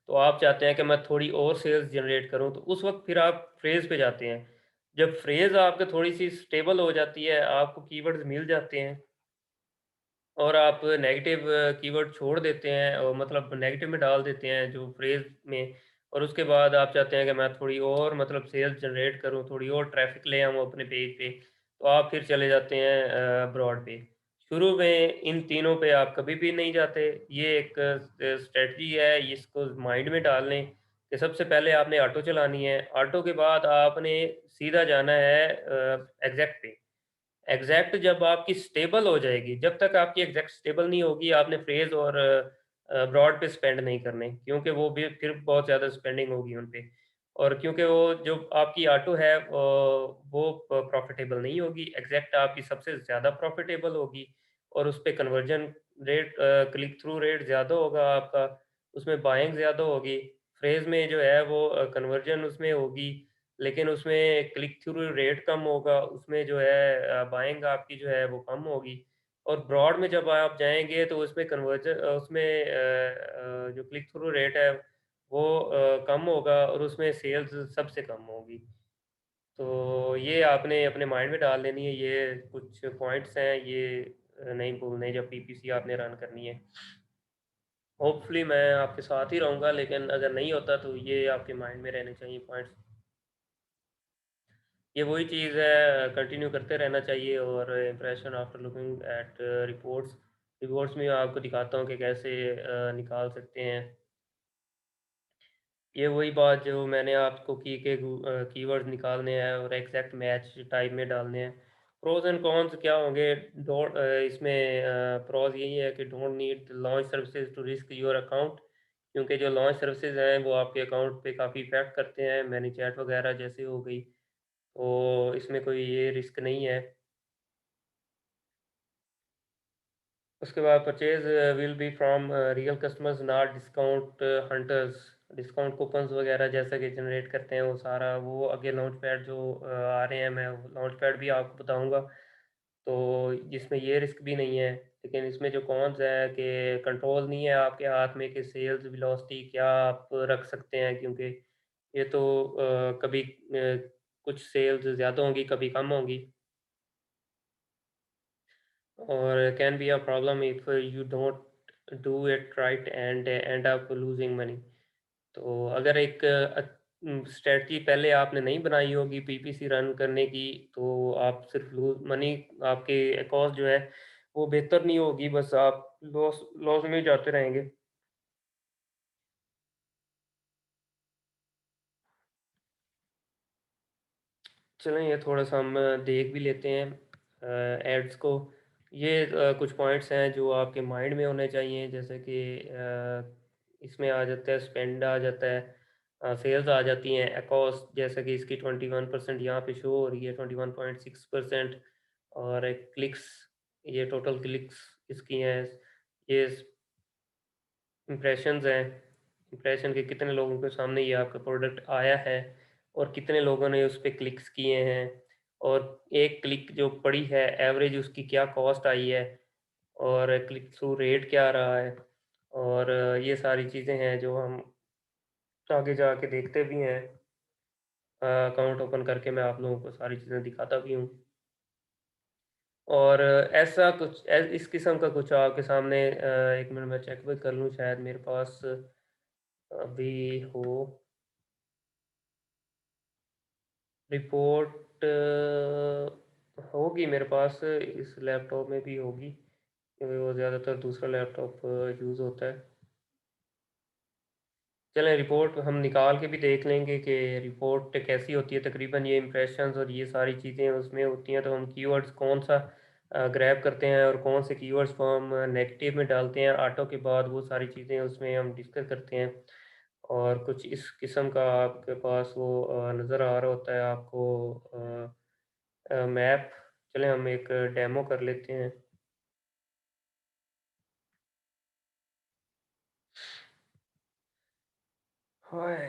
तो आप चाहते हैं कि मैं थोड़ी और सेल्स जनरेट करूँ, तो उस वक़्त फिर आप फ्रेज़ पे जाते हैं। जब फ्रेज़ आपकी थोड़ी-सी स्टेबल हो जाती है, आपको कीवर्ड्स मिल जाते हैं और आप नेगेटिव कीवर्ड छोड़ देते हैं मतलब नेगेटिव में डाल देते हैं जो फ्रेज़ में और उसके बाद आप चाहते हैं कि मैं थोड़ी और मतलब सेल्स जनरेट करूँ, थोड़ी और ट्रैफ़िक ले आऊँ अपने पेज पे, तो आप फिर चले जाते हैं ब्रॉड पे। शुरू में इन तीनों पे आप कभी भी नहीं जाते। ये एक स्ट्रैटेजी है, इसको माइंड में डाल लें कि सबसे पहले आपने ऑटो चलानी है, ऑटो के बाद आपने सीधा जाना है एग्ज़ैक्ट पे। एग्ज़ैक्ट जब आपकी स्टेबल हो जाएगी, जब तक आपकी एग्ज़ैक्ट स्टेबल नहीं होगी, आपने फ्रेज़ और ब्रॉड पे स्पेंड नहीं करने, क्योंकि वो भी फिर बहुत ज़्यादा स्पेंडिंग होगी उन पे। और क्योंकि वो जो आपकी ऑटो है वो प्रॉफ़िटेबल नहीं होगी, एग्ज़ैक्ट आपकी सबसे ज़्यादा प्रॉफ़िटेबल होगी और उसपे conversion rate click through rate ज़्यादा होगा आपका, उसमें बाइंग ज़्यादा होगी। फ्रेज़ में जो है वो कन्वर्जन उसमें होगी लेकिन उसमें क्लिक थ्रू रेट कम होगा, उसमें जो है बाइंग आपकी जो है वो कम होगी और ब्रॉड में जब आप जाएँगे तो उसमें उसमें जो क्लिक थ्रू रेट है वो कम होगा और उसमें सेल्स सबसे कम होगी। तो ये आपने अपने माइंड में डाल लेनी है, ये कुछ पॉइंट्स हैं ये नहीं भूलने जब पीपीसी आपने रन करनी है। होपफुली मैं आपके साथ ही रहूँगा लेकिन अगर नहीं होता तो ये आपके माइंड में रहने चाहिए पॉइंट्स। ये वही चीज़ है कंटिन्यू करते रहना चाहिए और impression after looking at reports reports में आपको दिखाता हूँ कि कैसे निकाल सकते हैं। ये वही बात जो मैंने आपको की कि कीवर्ड्स निकालने हैं और एग्जैक्ट मैच टाइप में डालने हैं। प्रोज़ एंड कॉन्स क्या होंगे इसमें प्रोज़ यही है कि don't need launch services to risk your account क्योंकि जो लॉन्च सर्विसेज़ हैं वो आपके अकाउंट पे काफ़ी इफ़ेक्ट करते हैं, मैनी-चैट वगैरह जैसे हो गई। तो इसमें कोई ये रिस्क नहीं है। उसके बाद purchase will be from real customers not discount hunters. Discount coupons वगैरह जैसा कि जनरेट करते हैं वो सारा वो आगे लॉन्च पैड जो आ रहे हैं मैं लॉन्च पैड भी आपको बताऊँगा। तो इसमें ये रिस्क भी नहीं है। लेकिन इसमें जो कॉन्स है कि कंट्रोल नहीं है आपके हाथ में कि सेल्स वेलोसिटी क्या आप रख सकते हैं, क्योंकि ये तो कभी कुछ सेल्स ज़्यादा होंगी, कभी कम होंगी, और can be a problem if you don't do it right and and up losing money. तो अगर एक स्ट्रैटेजी पहले आपने नहीं बनाई होगी पीपीसी रन करने की, तो आप सिर्फ लूज मनी, आपके कॉस्ट जो है वो बेहतर नहीं होगी, बस आप लॉस लॉस में ही जाते रहेंगे। चलें ये थोड़ा-सा हम देख भी लेते हैं एड्स को। ये कुछ पॉइंट्स हैं जो आपके माइंड में होने चाहिए, जैसे कि इसमें आ जाता है स्पेंड, आ जाता है सेल्स आ जाती हैं, अकॉस जैसे कि इसकी 21% यहाँ पे शो हो रही है, 21.6%, और क्लिक्स, ये टोटल क्लिक्स इसकी हैं, ये इम्प्रेशंस हैं, इम्प्रेशन के कितने लोगों के सामने ये आपका प्रोडक्ट आया है और कितने लोगों ने उस पे क्लिक्स किए हैं, और एक क्लिक जो पड़ी है एवरेज उसकी क्या कॉस्ट आई है, और क्लिक थ्रू रेट क्या रहा है, और ये सारी चीज़ें हैं जो हम आगे जाके देखते भी हैं। अकाउंट ओपन करके मैं आप लोगों को सारी चीज़ें दिखाता भी हूँ। और ऐसा कुछ इस किस्म का कुछ आपके सामने, एक मिनट मैं चेक भी कर लूँ, शायद मेरे पास अभी हो रिपोर्ट, होगी मेरे पास, इस लैपटॉप में भी होगी, क्योंकि वो ज़्यादातर दूसरा लैपटॉप यूज़ होता है। चलें रिपोर्ट हम निकाल के भी देख लेंगे कि रिपोर्ट कैसी होती है, तकरीबन ये इम्प्रेशंस और ये सारी चीज़ें उसमें होती हैं, तो हम कीवर्ड्स कौन सा ग्रैब करते हैं और कौन से कीवर्ड्स को हम नेगेटिव में डालते हैं ऑटो के बाद, वो सारी चीज़ें उसमें हम डिस्कस करते हैं। और कुछ इस किस्म का आपके पास वो नज़र आ रहा होता है आपको मैप। चलें हम एक डेमो कर लेते हैं। हाय।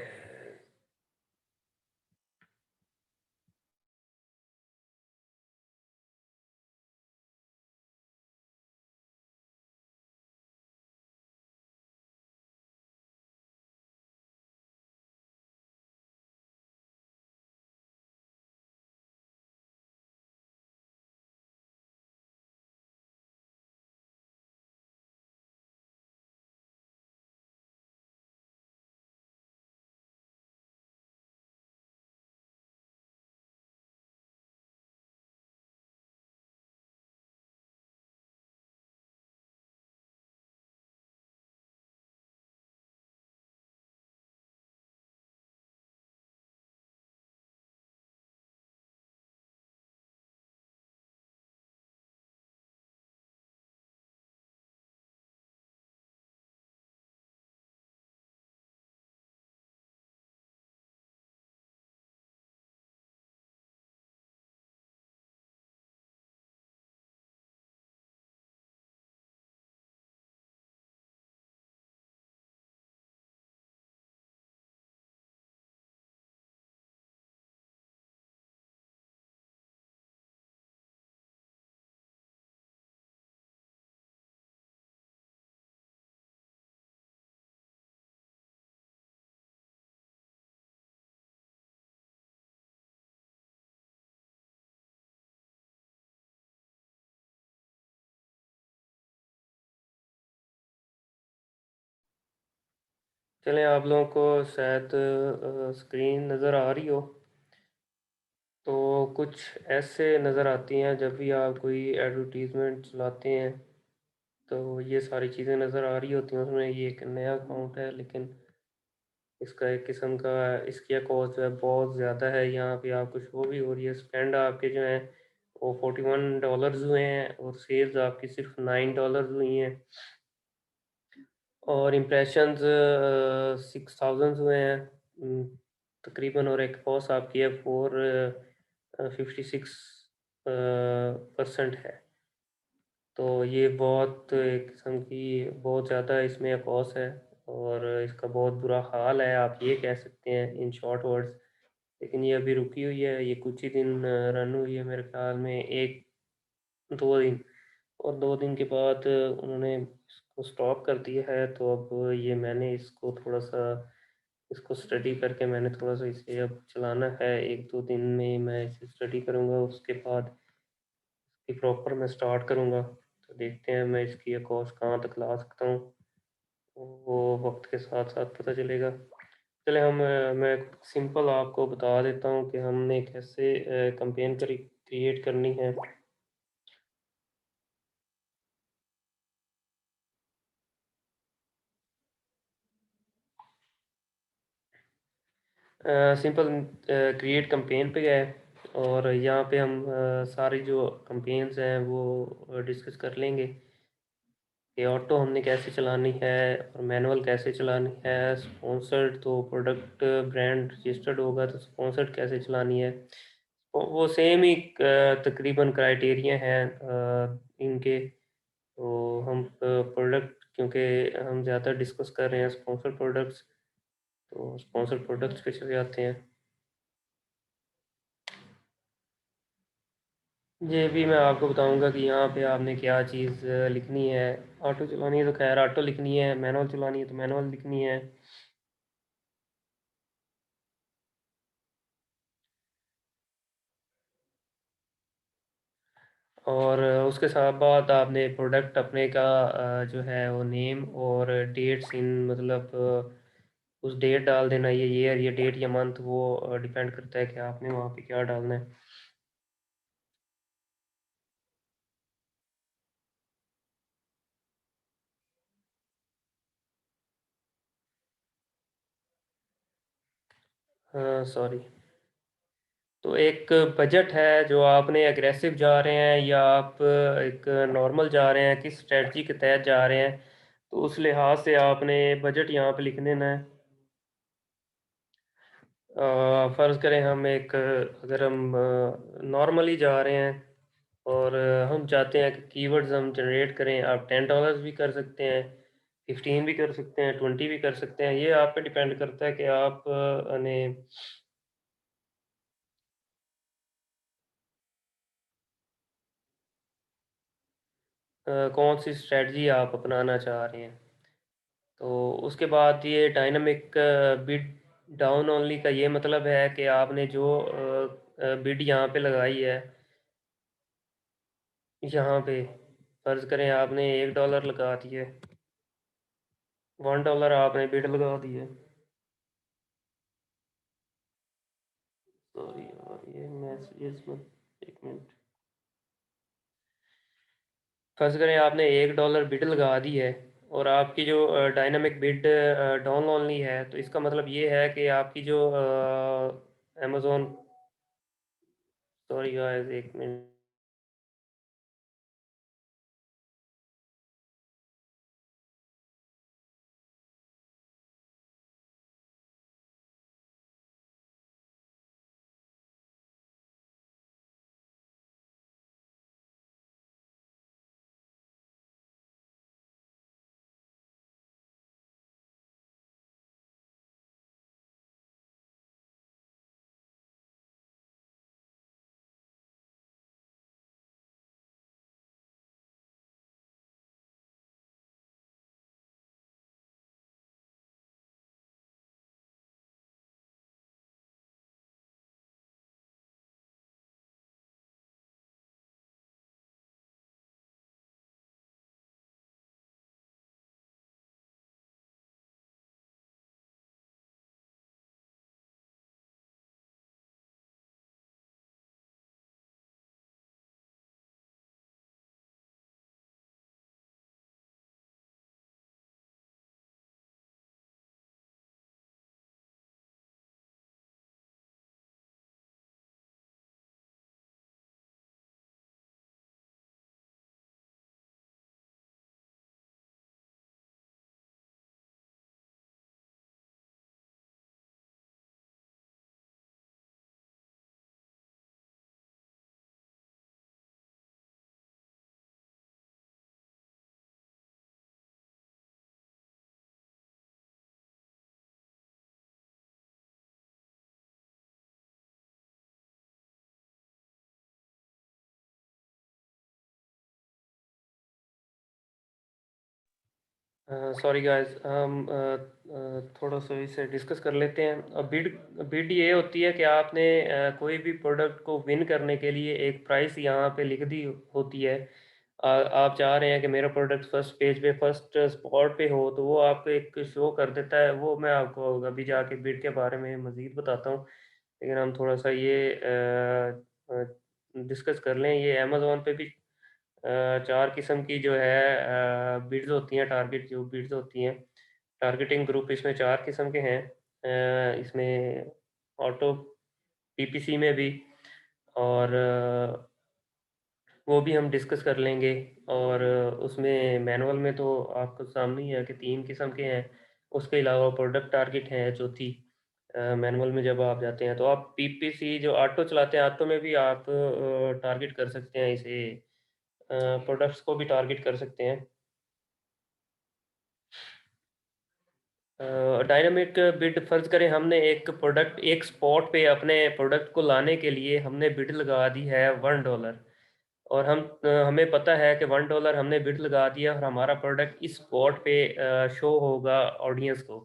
चलें आप लोगों को शायद स्क्रीन नज़र आ रही हो, तो कुछ ऐसे नज़र आती हैं जब भी आप कोई एडवर्टीज़मेंट चलाते हैं, तो ये सारी चीज़ें नज़र आ रही होती हैं उसमें। ये एक नया अकाउंट है, लेकिन इसका एक किस्म का इसकी कॉस्ट जो है बहुत ज़्यादा है, यहाँ पे आपको शो भी हो रही है, स्पेंड आपके जो हैं वो $41 हुए हैं और सेल्स आपकी सिर्फ $9 हुई हैं, और इम्प्रेशंस 6000 हुए हैं तकरीबन, और एक कॉस्ट आपकी है 456 परसेंट है। तो ये बहुत एक किस्म की बहुत ज़्यादा इसमें कॉस्ट है, और इसका बहुत बुरा हाल है, आप ये कह सकते हैं इन शॉर्ट वर्ड्स। लेकिन ये अभी रुकी हुई है, ये कुछ ही दिन रन हुई है, मेरे ख्याल में 1-2 दिन, और 2 दिन के बाद उन्होंने इसको स्टॉप कर दिया है, तो अब ये मैंने इसको थोड़ा-सा इसको स्टडी करके मैंने थोड़ा-सा इसे अब चलाना है। 1-2 दिन में मैं इसे स्टडी करूँगा, उसके बाद इसकी प्रॉपर मैं स्टार्ट करूँगा। तो देखते हैं मैं इसकी ये कॉस्ट कहाँ तक ला सकता हूँ, वो वक़्त के साथ-साथ पता चलेगा। चलें मैं सिंपल आपको बता देता हूँ कि हमने कैसे कैंपेन क्रिएट करनी है। सिंपल क्रिएट कैंपेन पे गए और यहाँ पे हम सारी जो कैंपेन्स हैं वो डिस्कस कर लेंगे कि ऑटो हमने कैसे चलानी है और मैनुअल कैसे चलानी है। स्पॉन्सर्ड तो प्रोडक्ट ब्रांड रजिस्टर्ड होगा, तो स्पॉन्सर्ड कैसे चलानी है। वो सेम ही तकरीबन क्राइटेरिया हैं इनके। तो हम प्रोडक्ट क्योंकि हम ज़्यादा डिस्कस कर रहे हैं स्पॉन्सर्ड प्रोडक्ट्स, तो स्पॉन्सर्ड प्रोडक्ट्स पे चले जाते हैं। ये भी मैं आपको बताऊंगा कि यहाँ पे आपने क्या चीज़ लिखनी है। ऑटो चलानी है तो खैर ऑटो लिखनी है, मैनुअल चलानी है तो मैनुअल लिखनी है। और उसके साथ बाद आपने प्रोडक्ट अपने का जो है वो नेम और डेट्स इन मतलब उस डेट डाल देना, ये ईयर ये डेट या मंथ, वो डिपेंड करता है कि आपने वहाँ पे क्या डालना है। सॉरी। तो एक बजट है जो आपने एग्रेसिव जा रहे हैं या आप एक नॉर्मल जा रहे हैं, किस स्ट्रेटजी के तहत जा रहे हैं, तो उस लिहाज से आपने बजट यहाँ पे लिख देना है। फ़र्ज़ करें हम एक अगर हम नॉर्मली जा रहे हैं और हम चाहते हैं कि कीवर्ड्स हम जनरेट करें, आप $10 भी कर सकते हैं, 15 भी कर सकते हैं, 20 भी कर सकते हैं। ये आप पे डिपेंड करता है कि आप ने कौन सी स्ट्रेटजी आप अपनाना चाह रहे हैं। तो उसके बाद ये डायनामिक बिड डाउन ओनली का ये मतलब है कि आपने जो बिड यहाँ पे लगाई है, यहाँ पे फ़र्ज़ करें आपने $1 लगा दिए, $1 आपने बिड लगा दिए। सॉरी यार, ये मैसेजेस में एक मिनट। फ़र्ज़ करें आपने $1 बिड लगा दी है और आपकी जो डायनामिक बिड डाउन ओनली है, तो इसका मतलब ये है कि आपकी जो अमेज़न, सॉरी गाइस एक मिनट। सॉरी गाइस, हम थोड़ा सा इसे डिस्कस कर लेते हैं। अब बिड बिड ये होती है कि आपने कोई भी प्रोडक्ट को विन करने के लिए एक प्राइस यहाँ पे लिख दी होती है। आप चाह रहे हैं कि मेरा प्रोडक्ट फर्स्ट पेज पे फर्स्ट स्पॉट पे हो, तो वो आपको एक शो कर देता है। वो मैं आपको अभी जाके बिड के बारे में मज़ीद बताता हूँ, लेकिन हम थोड़ा सा ये डिस्कस कर लें। ये अमेज़ॉन पे भी चार किस्म की जो है बिड्स होती हैं, टारगेट जो बिड्स होती हैं, टारगेटिंग ग्रुप इसमें चार किस्म के हैं। इसमें ऑटो पीपीसी में भी, और वो भी हम डिस्कस कर लेंगे। और उसमें मैनुअल में तो आपको सामने ही है कि तीन किस्म के हैं। उसके अलावा प्रोडक्ट टारगेट है चौथी। मैनुअल में जब आप जाते हैं तो आप पीपीसी जो ऑटो चलाते हैं, ऑटो में भी आप टारगेट कर सकते हैं इसे, प्रोडक्ट्स को भी टारगेट कर सकते हैं। डायनामिक बिड, फर्ज करें हमने एक प्रोडक्ट एक स्पॉट पे अपने प्रोडक्ट को लाने के लिए हमने बिड लगा दी है $1, और हमें पता है कि $1 हमने बिड लगा दिया और हमारा प्रोडक्ट इस स्पॉट पे शो होगा ऑडियंस को,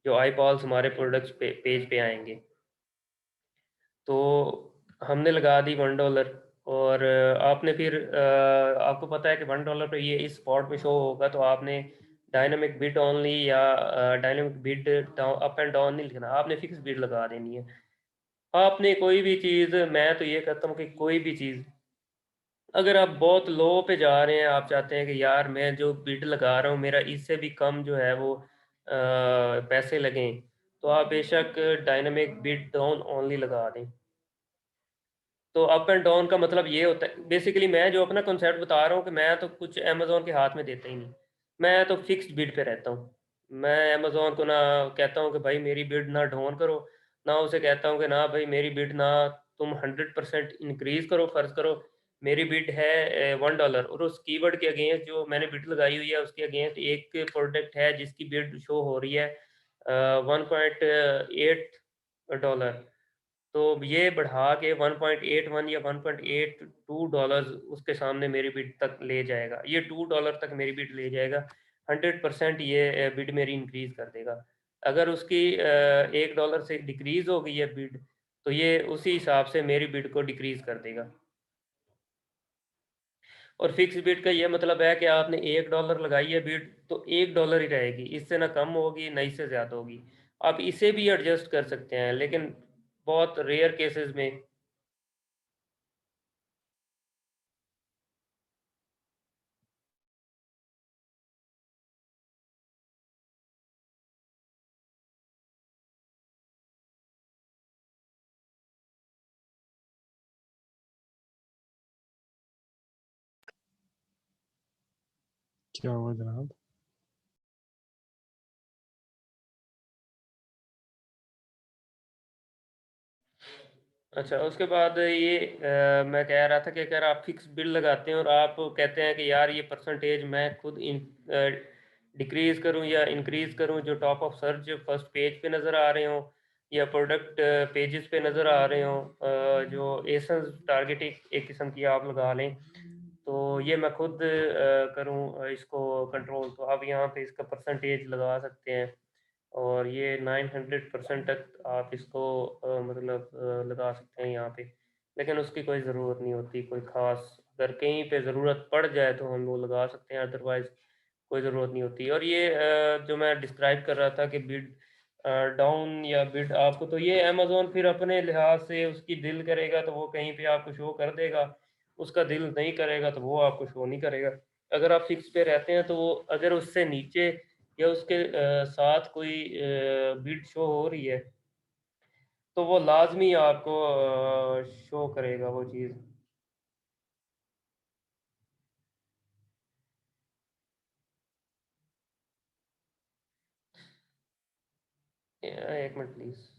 जो आई बॉल्स हमारे प्रोडक्ट्स पे पेज पे आएंगे। तो हमने लगा दी $1, और आपने फिर आपको पता है कि $1 पे ये इस स्पॉट पे शो होगा, तो आपने डायनामिक बिड ओनली या dynamic bid down up and down नहीं लिखना, आपने फिक्स बिड लगा देनी है। आपने कोई भी चीज़, मैं तो ये कहता हूँ कि कोई भी चीज़, अगर आप बहुत लो पे जा रहे हैं, आप चाहते हैं कि यार मैं जो बिड लगा रहा हूँ मेरा इससे भी कम जो है वो पैसे लगें, तो आप बेशक डायनामिक बिड डाउन ओनली लगा दें। तो अप एंड डाउन का मतलब ये होता है, बेसिकली मैं जो अपना कॉन्सेप्ट बता रहा हूँ कि मैं तो कुछ अमेज़न के हाथ में देता ही नहीं। मैं तो फिक्स्ड बिड पे रहता हूँ। मैं अमेज़न को ना कहता हूँ कि भाई मेरी बिड ना डाउन करो, ना उसे कहता हूँ कि ना भाई मेरी बिड ना तुम 100% इंक्रीज़ करो। फ़र्ज़ करो मेरी बिड है $1, और उस कीवर्ड के अगेंस्ट जो मैंने बिड लगाई हुई है उसके अगेंस्ट एक प्रोडक्ट है जिसकी बिड शो हो रही है 1.8 तो ये बढ़ा के 1.81 या $1.82 उसके सामने मेरी बिड तक ले जाएगा। ये $2 तक मेरी बिड ले जाएगा। 100% ये बिड मेरी इंक्रीज़ कर देगा। अगर उसकी $1 से डिक्रीज़ हो गई है बिड, तो ये उसी हिसाब से मेरी बिड को डिक्रीज़ कर देगा। और फिक्स बिड का ये मतलब है कि आपने $1 लगाई है बिड, तो $1 ही रहेगी, इससे ना कम होगी, ना इससे ज़्यादा होगी। आप इसे भी एडजस्ट कर सकते हैं, लेकिन बहुत रेयर केसेज़ में।
क्या हुआ जनाब?
अच्छा, उसके बाद ये मैं कह रहा था कि अगर आप फिक्स बिल लगाते हैं और आप कहते हैं कि यार ये परसेंटेज मैं खुद डिक्रीज़ करूं या इंक्रीज़ करूं, जो top of search first page पे नज़र आ रहे हों या प्रोडक्ट पेजेस पे नज़र आ रहे हों, जो एसेंस टारगेट एक किस्म की आप लगा लें, तो ये मैं खुद करूं इसको कंट्रोल, तो आप यहाँ पे इसका परसेंटेज लगा सकते हैं। और ये 900% तक आप इसको मतलब लगा सकते हैं यहाँ पे, लेकिन उसकी कोई ज़रूरत नहीं होती कोई ख़ास। अगर कहीं पे ज़रूरत पड़ जाए तो हम वो लगा सकते हैं, अदरवाइज़ कोई ज़रूरत नहीं होती। और ये जो मैं डिस्क्राइब कर रहा था कि बिड डाउन या बिड आपको, तो ये अमेज़न फिर अपने लिहाज से उसकी दिल करेगा तो वो कहीं पे आपको शो कर देगा, उसका दिल नहीं करेगा तो वो आपको शो नहीं करेगा। अगर आप फिक्स पे रहते हैं तो वो अगर उससे नीचे या उसके साथ कोई बिड शो हो रही है, तो वो लाज़मी आपको शो करेगा वो चीज़। एक मिनट प्लीज़।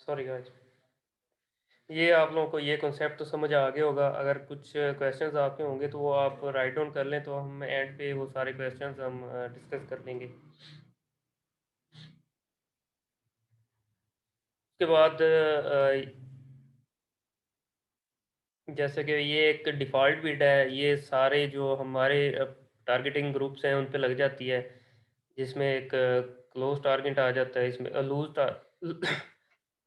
Sorry guys. ये आप लोगों को ये कॉन्सेप्ट तो समझ आ गया होगा। अगर कुछ क्वेश्चंस आपके होंगे तो वो आप राइट डाउन कर लें, तो हम एंड पे वो सारे क्वेश्चंस हम डिस्कस कर लेंगे। उसके बाद जैसे कि ये एक डिफ़ॉल्ट बिट है, ये सारे जो हमारे टारगेटिंग ग्रुप्स हैं उन पे लग जाती है, जिसमें एक क्लोज टारगेट आ जाता है, इसमें लूज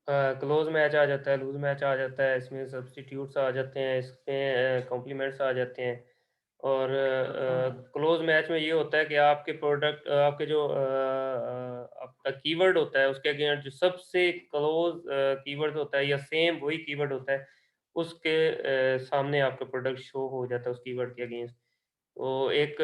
क्लोज मैच आ जाता है, लूज मैच आ जाता है, इसमें सब्स्टिट्यूट्स आ जाते हैं, इसमें कॉम्प्लीमेंट्स आ जाते हैं। और क्लोज मैच में ये होता है कि आपके प्रोडक्ट आपके जो आपका कीवर्ड होता है उसके अगेंस्ट जो सबसे क्लोज कीवर्ड होता है या सेम वही कीवर्ड होता है, उसके सामने आपका प्रोडक्ट शो हो जाता है उस कीवर्ड के अगेंस्ट। तो एक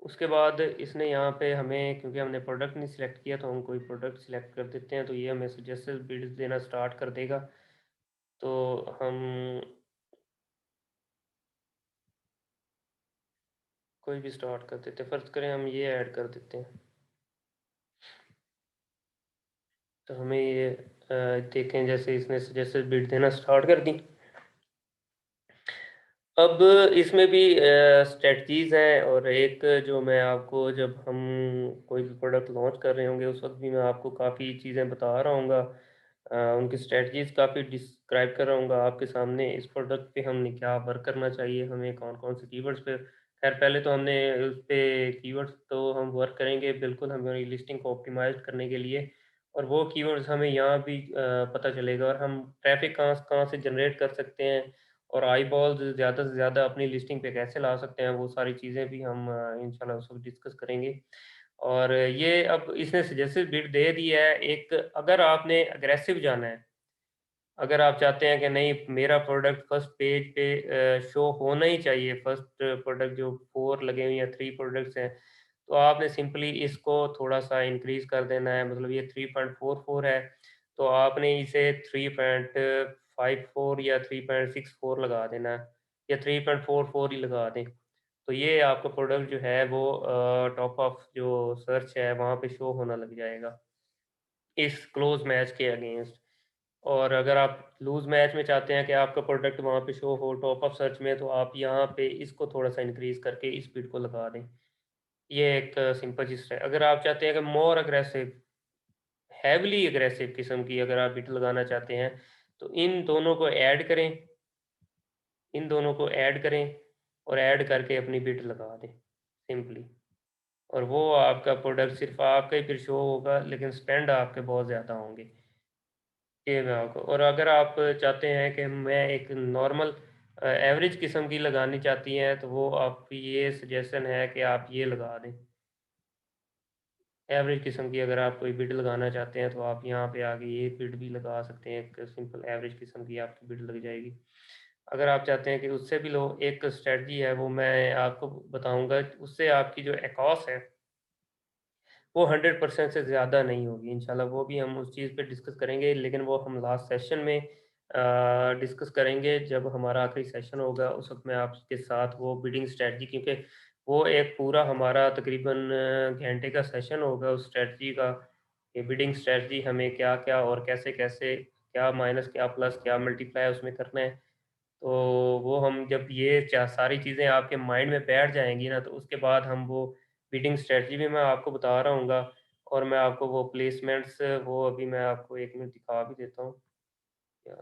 उसके बाद इसने यहाँ पे हमें, क्योंकि हमने प्रोडक्ट नहीं सिलेक्ट किया तो हम कोई प्रोडक्ट सिलेक्ट कर देते हैं, तो ये हमें सजेस्टेड बिड्स देना स्टार्ट कर देगा। तो हम कोई भी स्टार्ट कर देते हैं, फ़र्ज़ करें हम ये ऐड कर देते हैं, तो हमें ये देखें जैसे इसने सजेस्टेड बिड देना स्टार्ट कर दी। अब इसमें भी स्ट्रेटजीज़ हैं, और एक जो मैं आपको, जब हम कोई भी प्रोडक्ट लॉन्च कर रहे होंगे उस वक्त भी मैं आपको काफ़ी चीज़ें बता रहा हूँगा, उनकी स्ट्रेटजीज़ काफ़ी डिस्क्राइब कर रहा हूँगा आपके सामने। इस प्रोडक्ट पे हमने क्या वर्क करना चाहिए, हमें कौन कौन से कीवर्ड्स पे, खैर पहले तो हमने उस पे कीवर्ड्स तो हम वर्क करेंगे बिल्कुल हमारी लिस्टिंग को ऑप्टिमाइज़ करने के लिए, और वो कीवर्ड्स हमें यहाँ भी पता चलेगा, और हम ट्रैफ़िक कहाँ कहाँ से जनरेट कर सकते हैं, और आई बॉल्स ज़्यादा से ज़्यादा अपनी लिस्टिंग पे कैसे ला सकते हैं, वो सारी चीज़ें भी हम इंशाल्लाह उस वक़्त डिस्कस करेंगे। और ये अब इसने सजेस्टेड बिड दे दी है एक, अगर आपने अग्रेसिव जाना है, अगर आप चाहते हैं कि नहीं मेरा प्रोडक्ट फर्स्ट पेज पे शो होना ही चाहिए, फर्स्ट प्रोडक्ट जो 4 लगे हुए हैं या 3 प्रोडक्ट्स हैं, तो आपने सिंपली इसको थोड़ा-सा इंक्रीज़ कर देना है, मतलब ये 3.44 है, तो आपने इसे 3.54 या 3.64 लगा देना है, या 3.44 ही लगा दें। तो ये आपका प्रोडक्ट जो है वो टॉप ऑफ जो सर्च है वहाँ पे शो होना लग जाएगा, इस क्लोज़ मैच के अगेंस्ट। और अगर आप लूज़ मैच में चाहते हैं कि आपका प्रोडक्ट वहाँ पे शो हो टॉप ऑफ सर्च में, तो आप यहाँ पे इसको थोड़ा-सा इंक्रीज़ करके इस बिट को लगा दें। ये एक सिंपल चीज़ है। अगर आप चाहते हैं कि मोर अग्रेसिव, हेवीली अग्रेसिव किस्म की अगर आप बिट लगाना चाहते हैं, तो इन दोनों को ऐड करें, इन दोनों को ऐड करें और ऐड करके अपनी बिट लगा दें, सिंपली। और वो आपका प्रोडक्ट सिर्फ़ आपका ही फिर शो होगा, लेकिन स्पेंड आपके बहुत ज़्यादा होंगे। ये मैं आपको, और अगर आप चाहते हैं कि मैं एक नॉर्मल एवरेज किस्म की लगानी चाहती हैं, तो वो आपकी ये सजेशन है कि आप ये लगा दें। एवरेज किस्म की अगर आप कोई बिड लगाना चाहते हैं, तो आप यहाँ पे आके ये बिड भी लगा सकते हैं, एक सिंपल एवरेज किस्म की आपकी बिड लग जाएगी। अगर आप चाहते हैं कि उससे भी लो, एक स्ट्रैटेजी है वो मैं आपको बताऊँगा, उससे आपकी जो एकॉस है वो 100% से ज़्यादा नहीं होगी इंशाल्लाह, वो भी हम उस चीज़ पे डिस्कस करेंगे, लेकिन वो हम लास्ट सेशन में डिस्कस करेंगे, जब हमारा आखिरी सेशन होगा उस वक़्त मैं आपके साथ वो बिडिंग स्ट्रैटेजी, क्योंकि वो एक पूरा हमारा तकरीबन घंटे का सेशन होगा उस स्ट्रैटेजी का, कि बिडिंग स्ट्रैटेजी हमें क्या-क्या और कैसे-कैसे, क्या माइनस, क्या प्लस, क्या मल्टीप्लाई उसमें करना है। तो वो हम जब ये चा सारी चीज़ें आपके माइंड में बैठ जाएँगी ना, तो उसके बाद हम वो बीटिंग स्ट्रैटेजी भी मैं आपको बता रहा हूँगा, और मैं आपको वो प्लेसमेंट्स, वो अभी मैं आपको 1 मिनट दिखा भी देता हूँ। क्या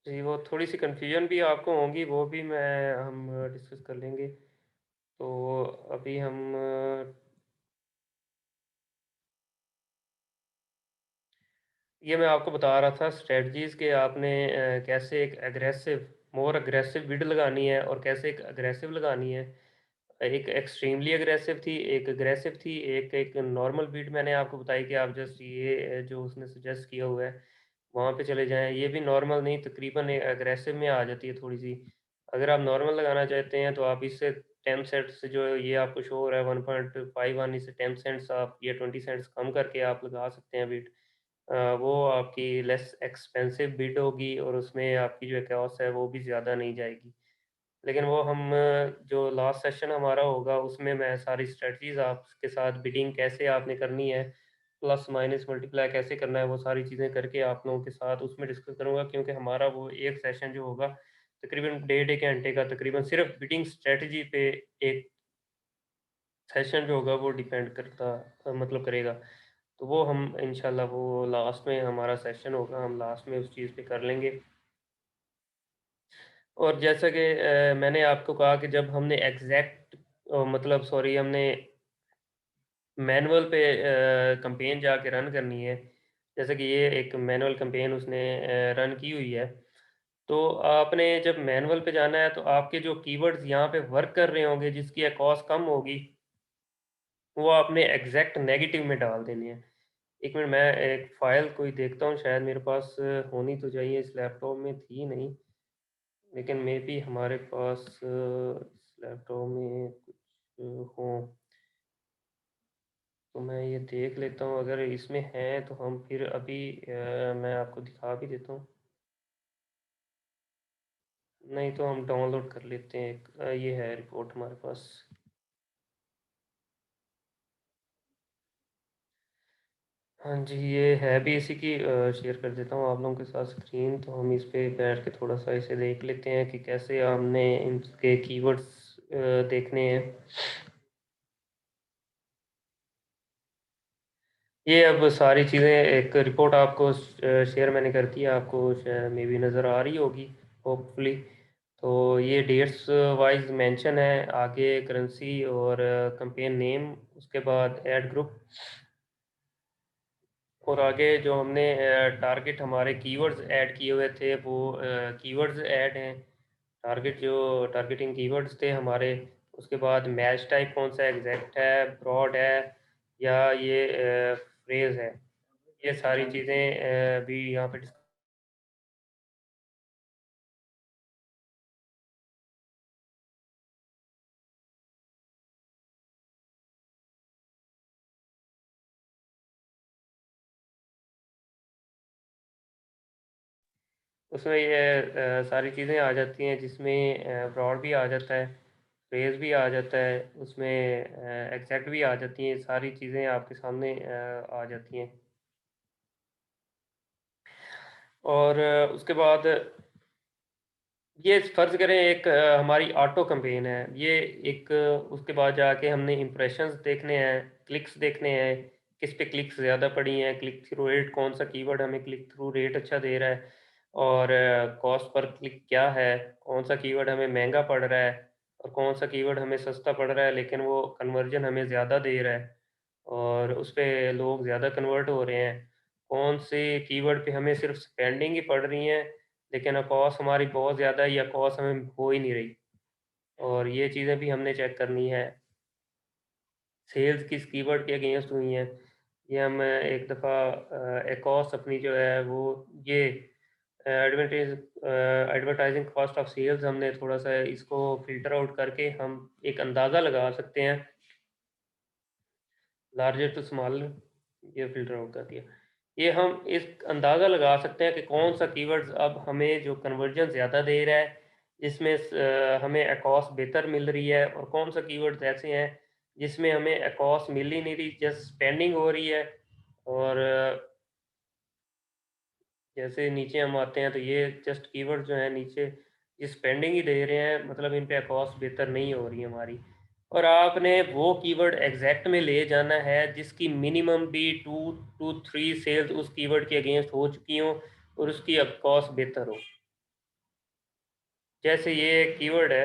जी, वो थोड़ी-सी कन्फ्यूजन भी आपको होंगी, वो भी हम डिस्कस कर लेंगे। तो अभी हम ये मैं आपको बता रहा था स्ट्रैटेजीज़ कि आपने कैसे एक मोर अग्रेसिव बिड लगानी है और कैसे एक अग्रेसिव लगानी है। एक एक्सट्रीमली अग्रेसिव थी, एक अग्रेसिव थी, एक एक नॉर्मल बिड मैंने आपको बताई कि आप जस्ट ये जो उसने सजेस्ट किया हुआ है, वहाँ पे चले जाएँ। ये भी नॉर्मल नहीं, तकरीबन अग्रेसिव में आ जाती है थोड़ी-सी। अगर आप नॉर्मल लगाना चाहते हैं तो आप इससे 10 सेंट्स जो ये आपको शो हो रहा है 1.51, इससे 10 सेंट्स आप या 20 सेंट्स कम करके आप लगा सकते हैं बिड। वो आपकी लेस एक्सपेंसिव बिड होगी और उसमें आपकी जो कॉस्ट है वो भी ज़्यादा नहीं जाएगी। लेकिन वो जो लास्ट सेशन हमारा होगा उसमें मैं सारी स्ट्रैटेजीज़ आपके साथ बिडिंग कैसे आपने करनी है, प्लस माइनस मल्टीप्लाई कैसे करना है, वो सारी चीज़ें करके आप लोगों के साथ उसमें डिस्कस करूँगा क्योंकि हमारा वो एक सेशन जो होगा तकरीबन डेढ़ 1 घंटे का तकरीबन सिर्फ बिडिंग स्ट्रैटेजी पे एक सेशन जो होगा वो डिपेंड मतलब करेगा। तो वो हम इंशाल्लाह वो लास्ट में हमारा सेशन होगा, हम लास्ट में उस चीज़ पे कर लेंगे। और जैसा कि मैंने आपको कहा कि जब हमने मतलब सॉरी हमने मैनुअल पे कैंपेन जाके रन करनी है, जैसे कि ये एक मैनुअल कैंपेन उसने रन की हुई है। तो आपने जब मैनुअल पे जाना है तो आपके जो कीवर्ड्स यहाँ पे वर्क कर रहे होंगे जिसकी कॉस्ट कम होगी, वो आपने एग्ज़ैक्ट नेगेटिव में डाल देने हैं। 1 मिनट मैं एक फ़ाइल कोई देखता हूँ शायद मेरे पास होनी तो चाहिए, इस लैपटॉप में थी नहीं, लेकिन मेबी हमारे पास इस लैपटॉप में कुछ हो, तो मैं ये देख लेता हूँ अगर इसमें है तो हम फिर अभी मैं आपको दिखा भी देता हूँ। नहीं तो हम डाउनलोड कर लेते हैं एक ये है रिपोर्ट हमारे पास। हाँ जी, ये है भी इसी की शेयर कर देता हूँ आप लोगों के साथ स्क्रीन, तो हम इस पे बैठ के थोड़ा-सा इसे देख लेते हैं कि कैसे हमने इनके कीवर्ड्स देखने हैं। ये अब सारी चीज़ें एक रिपोर्ट आपको शेयर मैंने कर दी है, आपको मे बी नज़र आ रही होगी होपफुली। तो ये डेट्स वाइज़ मेंशन है, आगे करेंसी और कैंपेन नेम, उसके बाद ऐड ग्रुप और आगे जो हमने टारगेट हमारे कीवर्ड्स ऐड किए हुए थे वो कीवर्ड्स ऐड हैं। टारगेटिंग कीवर्ड्स थे हमारे, उसके बाद मैच टाइप कौन सा एग्जैक्ट है, ब्रॉड है या ये फ्रेज है। ये सारी चीज़ें भी यहाँ पे उसमें ये सारी चीज़ें आ जाती हैं जिसमें ब्रॉड भी आ जाता है, फ्रेज भी आ जाता है, उसमें एग्जैक्ट भी आ जाती हैं, सारी चीज़ें आपके सामने आ जाती हैं। और उसके बाद ये फ़र्ज़ करें एक हमारी ऑटो कैंपेन है, ये एक उसके बाद जाके हमने इम्प्रेशंस देखने हैं, क्लिक्स देखने हैं, किस पे क्लिक्स ज़्यादा पड़ी हैं, क्लिक थ्रू रेट कौन-सा कीवर्ड हमें क्लिक थ्रू रेट अच्छा दे रहा है और कॉस्ट पर क्लिक क्या है, कौन-सा कीवर्ड हमें महँगा पड़ रहा है और कौन-सा कीवर्ड हमें सस्ता पड़ रहा है लेकिन वो कन्वर्जन हमें ज़्यादा दे रहा है और उस पे लोग ज़्यादा कन्वर्ट हो रहे हैं। कौन से कीवर्ड पे हमें सिर्फ़ स्पेंडिंग ही पड़ रही है लेकिन कॉस्ट हमारी बहुत ज़्यादा है या कॉस्ट हमें हो ही नहीं रही और ये चीज़ें भी हमने चेक करनी है। सेल्स किस कीवर्ड के अगेंस्ट हुई हैं, ये हम एक दफ़ा कॉस्ट अपनी जो है वो ये एडवर्टाइजिंग कॉस्ट ऑफ सेल्स हमने थोड़ा-सा इसको फ़िल्टर आउट करके हम एक अंदाज़ा लगा सकते हैं, लार्जर टू स्मॉल ये फ़िल्टर आउट कर दिया। ये हम इस अंदाज़ा लगा सकते हैं कि कौन-सा कीवर्ड्स अब हमें जो कन्वर्जन ज़्यादा दे रहा है, जिसमें हमें अकॉस्ट बेहतर मिल रही है और कौन-सा कीवर्ड्स ऐसे हैं, जिसमें हमें अकॉस्ट मिल ही नहीं रही, जस्ट स्पेंडिंग हो रही है और जैसे नीचे हम आते हैं तो ये जस्ट कीवर्ड जो है नीचे ये स्पेंडिंग ही दे रहे हैं मतलब इन पे कॉस्ट बेहतर नहीं हो रही है हमारी और आपने वो कीवर्ड एग्जैक्ट में ले जाना है जिसकी मिनिमम भी 2 to 3 सेल्स उस कीवर्ड के अगेंस्ट हो चुकी हों और उसकी अब कॉस्ट बेहतर हो। जैसे ये कीवर्ड है,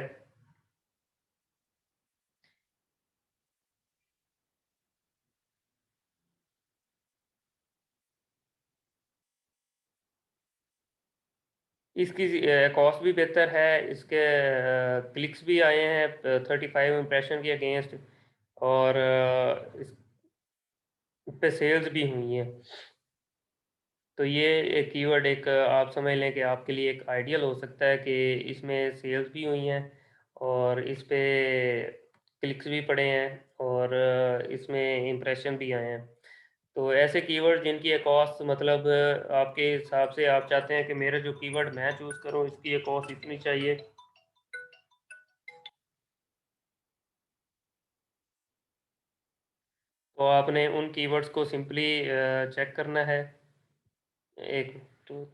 इसकी कॉस्ट भी बेहतर है, इसके क्लिक्स भी आए हैं 35 इम्प्रेशन के अगेंस्ट, और इस पे सेल्स भी हुई हैं। तो ये एक कीवर्ड एक आप समझ लें कि आपके लिए एक आइडियल हो सकता है कि इसमें सेल्स भी हुई हैं और इस पे क्लिक्स भी पड़े हैं और इसमें इम्प्रेशन भी आए हैं। तो ऐसे कीवर्ड जिनकी एक कॉस्ट मतलब आपके हिसाब से आप चाहते हैं कि मेरा जो कीवर्ड मैं चूज़ करूं इसकी एक कॉस्ट इतनी चाहिए, तो आपने उन कीवर्ड्स को सिंपली चेक करना है। एक तो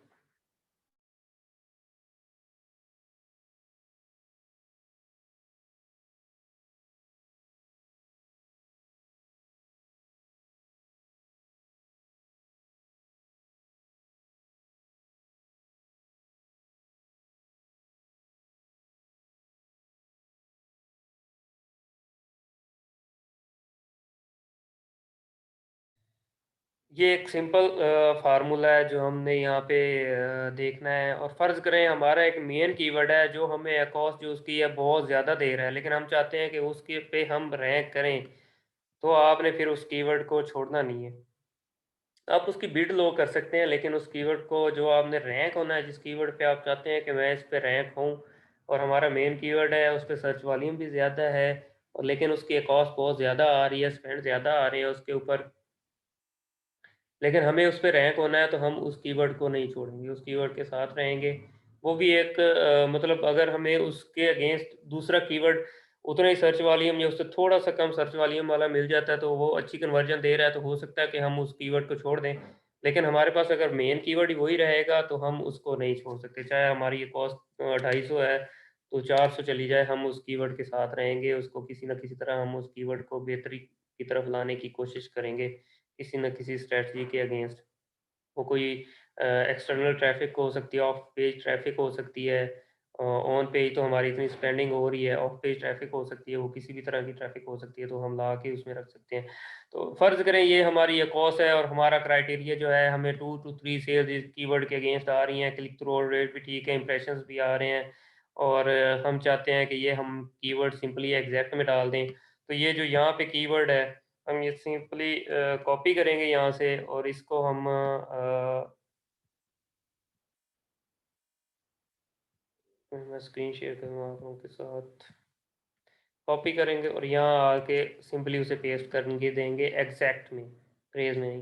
ये एक सिंपल फार्मूला है जो हमने यहाँ पे देखना है, और फ़र्ज़ करें हमारा एक मेन कीवर्ड है जो हमें अकॉस जो उसकी है बहुत ज़्यादा दे रहा है, लेकिन हम चाहते हैं कि उसके पे हम रैंक करें, तो आपने फिर उस कीवर्ड को छोड़ना नहीं है। आप उसकी बिड लो कर सकते हैं, लेकिन उस कीवर्ड को जो आपने रैंक होना है, जिस कीवर्ड पे आप चाहते हैं कि मैं इस पे रैंक हूँ और हमारा मेन कीवर्ड है, उस पे सर्च वॉल्यूम भी ज़्यादा है, और लेकिन उसकी कॉस्ट बहुत ज़्यादा आ रही है, स्पेंड ज़्यादा आ रहे हैं उसके ऊपर, लेकिन हमें उस पे रैंक होना है, तो हम उस कीवर्ड को नहीं छोड़ेंगे, उस कीवर्ड के साथ रहेंगे। वो भी एक मतलब अगर हमें उसके अगेंस्ट दूसरा कीवर्ड उतना ही सर्च वॉल्यूम या उससे थोड़ा-सा कम सर्च वॉल्यूम वाला मिल जाता है, तो वो अच्छी कन्वर्जन दे रहा है, तो हो सकता है कि हम उस कीवर्ड को छोड़ दें। लेकिन हमारे पास अगर मेन कीवर्ड ही वही रहेगा, तो हम उसको नहीं छोड़ सकते। चाहे हमारी ये कॉस्ट 250 है, तो 400 चली जाए, हम उस कीवर्ड के साथ रहेंगे, उसको किसी न किसी तरह हम उस कीवर्ड को बेहतरी की तरफ लाने की कोशिश करेंगे। किसी न किसी स्ट्रैटेजी के अगेंस्ट, वो कोई एक्सटर्नल ट्रैफिक हो सकती है, ऑफ पेज ट्रैफिक हो सकती है, ऑन पेज तो हमारी इतनी स्पेंडिंग हो रही है, ऑफ पेज ट्रैफिक हो सकती है, वो किसी भी तरह की ट्रैफिक हो सकती है, तो हम ला के उसमें रख सकते हैं। तो फ़र्ज़ करें ये हमारी ये कॉस्ट है और हमारा क्राइटेरिया जो है हमें 2 टू 3 सेल्स इस कीवर्ड के अगेंस्ट आ रही हैं, क्लिक थ्रू रेट भी ठीक है, इंप्रेशंस भी आ रहे हैं, और हम चाहते हैं कि ये हम कीवर्ड सिंपली एग्जैक्ट में डाल दें। तो ये जो यहाँ पे कीवर्ड है, हम ये सिंपली कॉपी करेंगे यहाँ से, और इसको हम मैं स्क्रीन शेयर करूँगा आप लोगों के साथ, कॉपी करेंगे और यहाँ आके सिंपली उसे पेस्ट करके देंगे एग्जैक्ट में, फ्रेज में नहीं,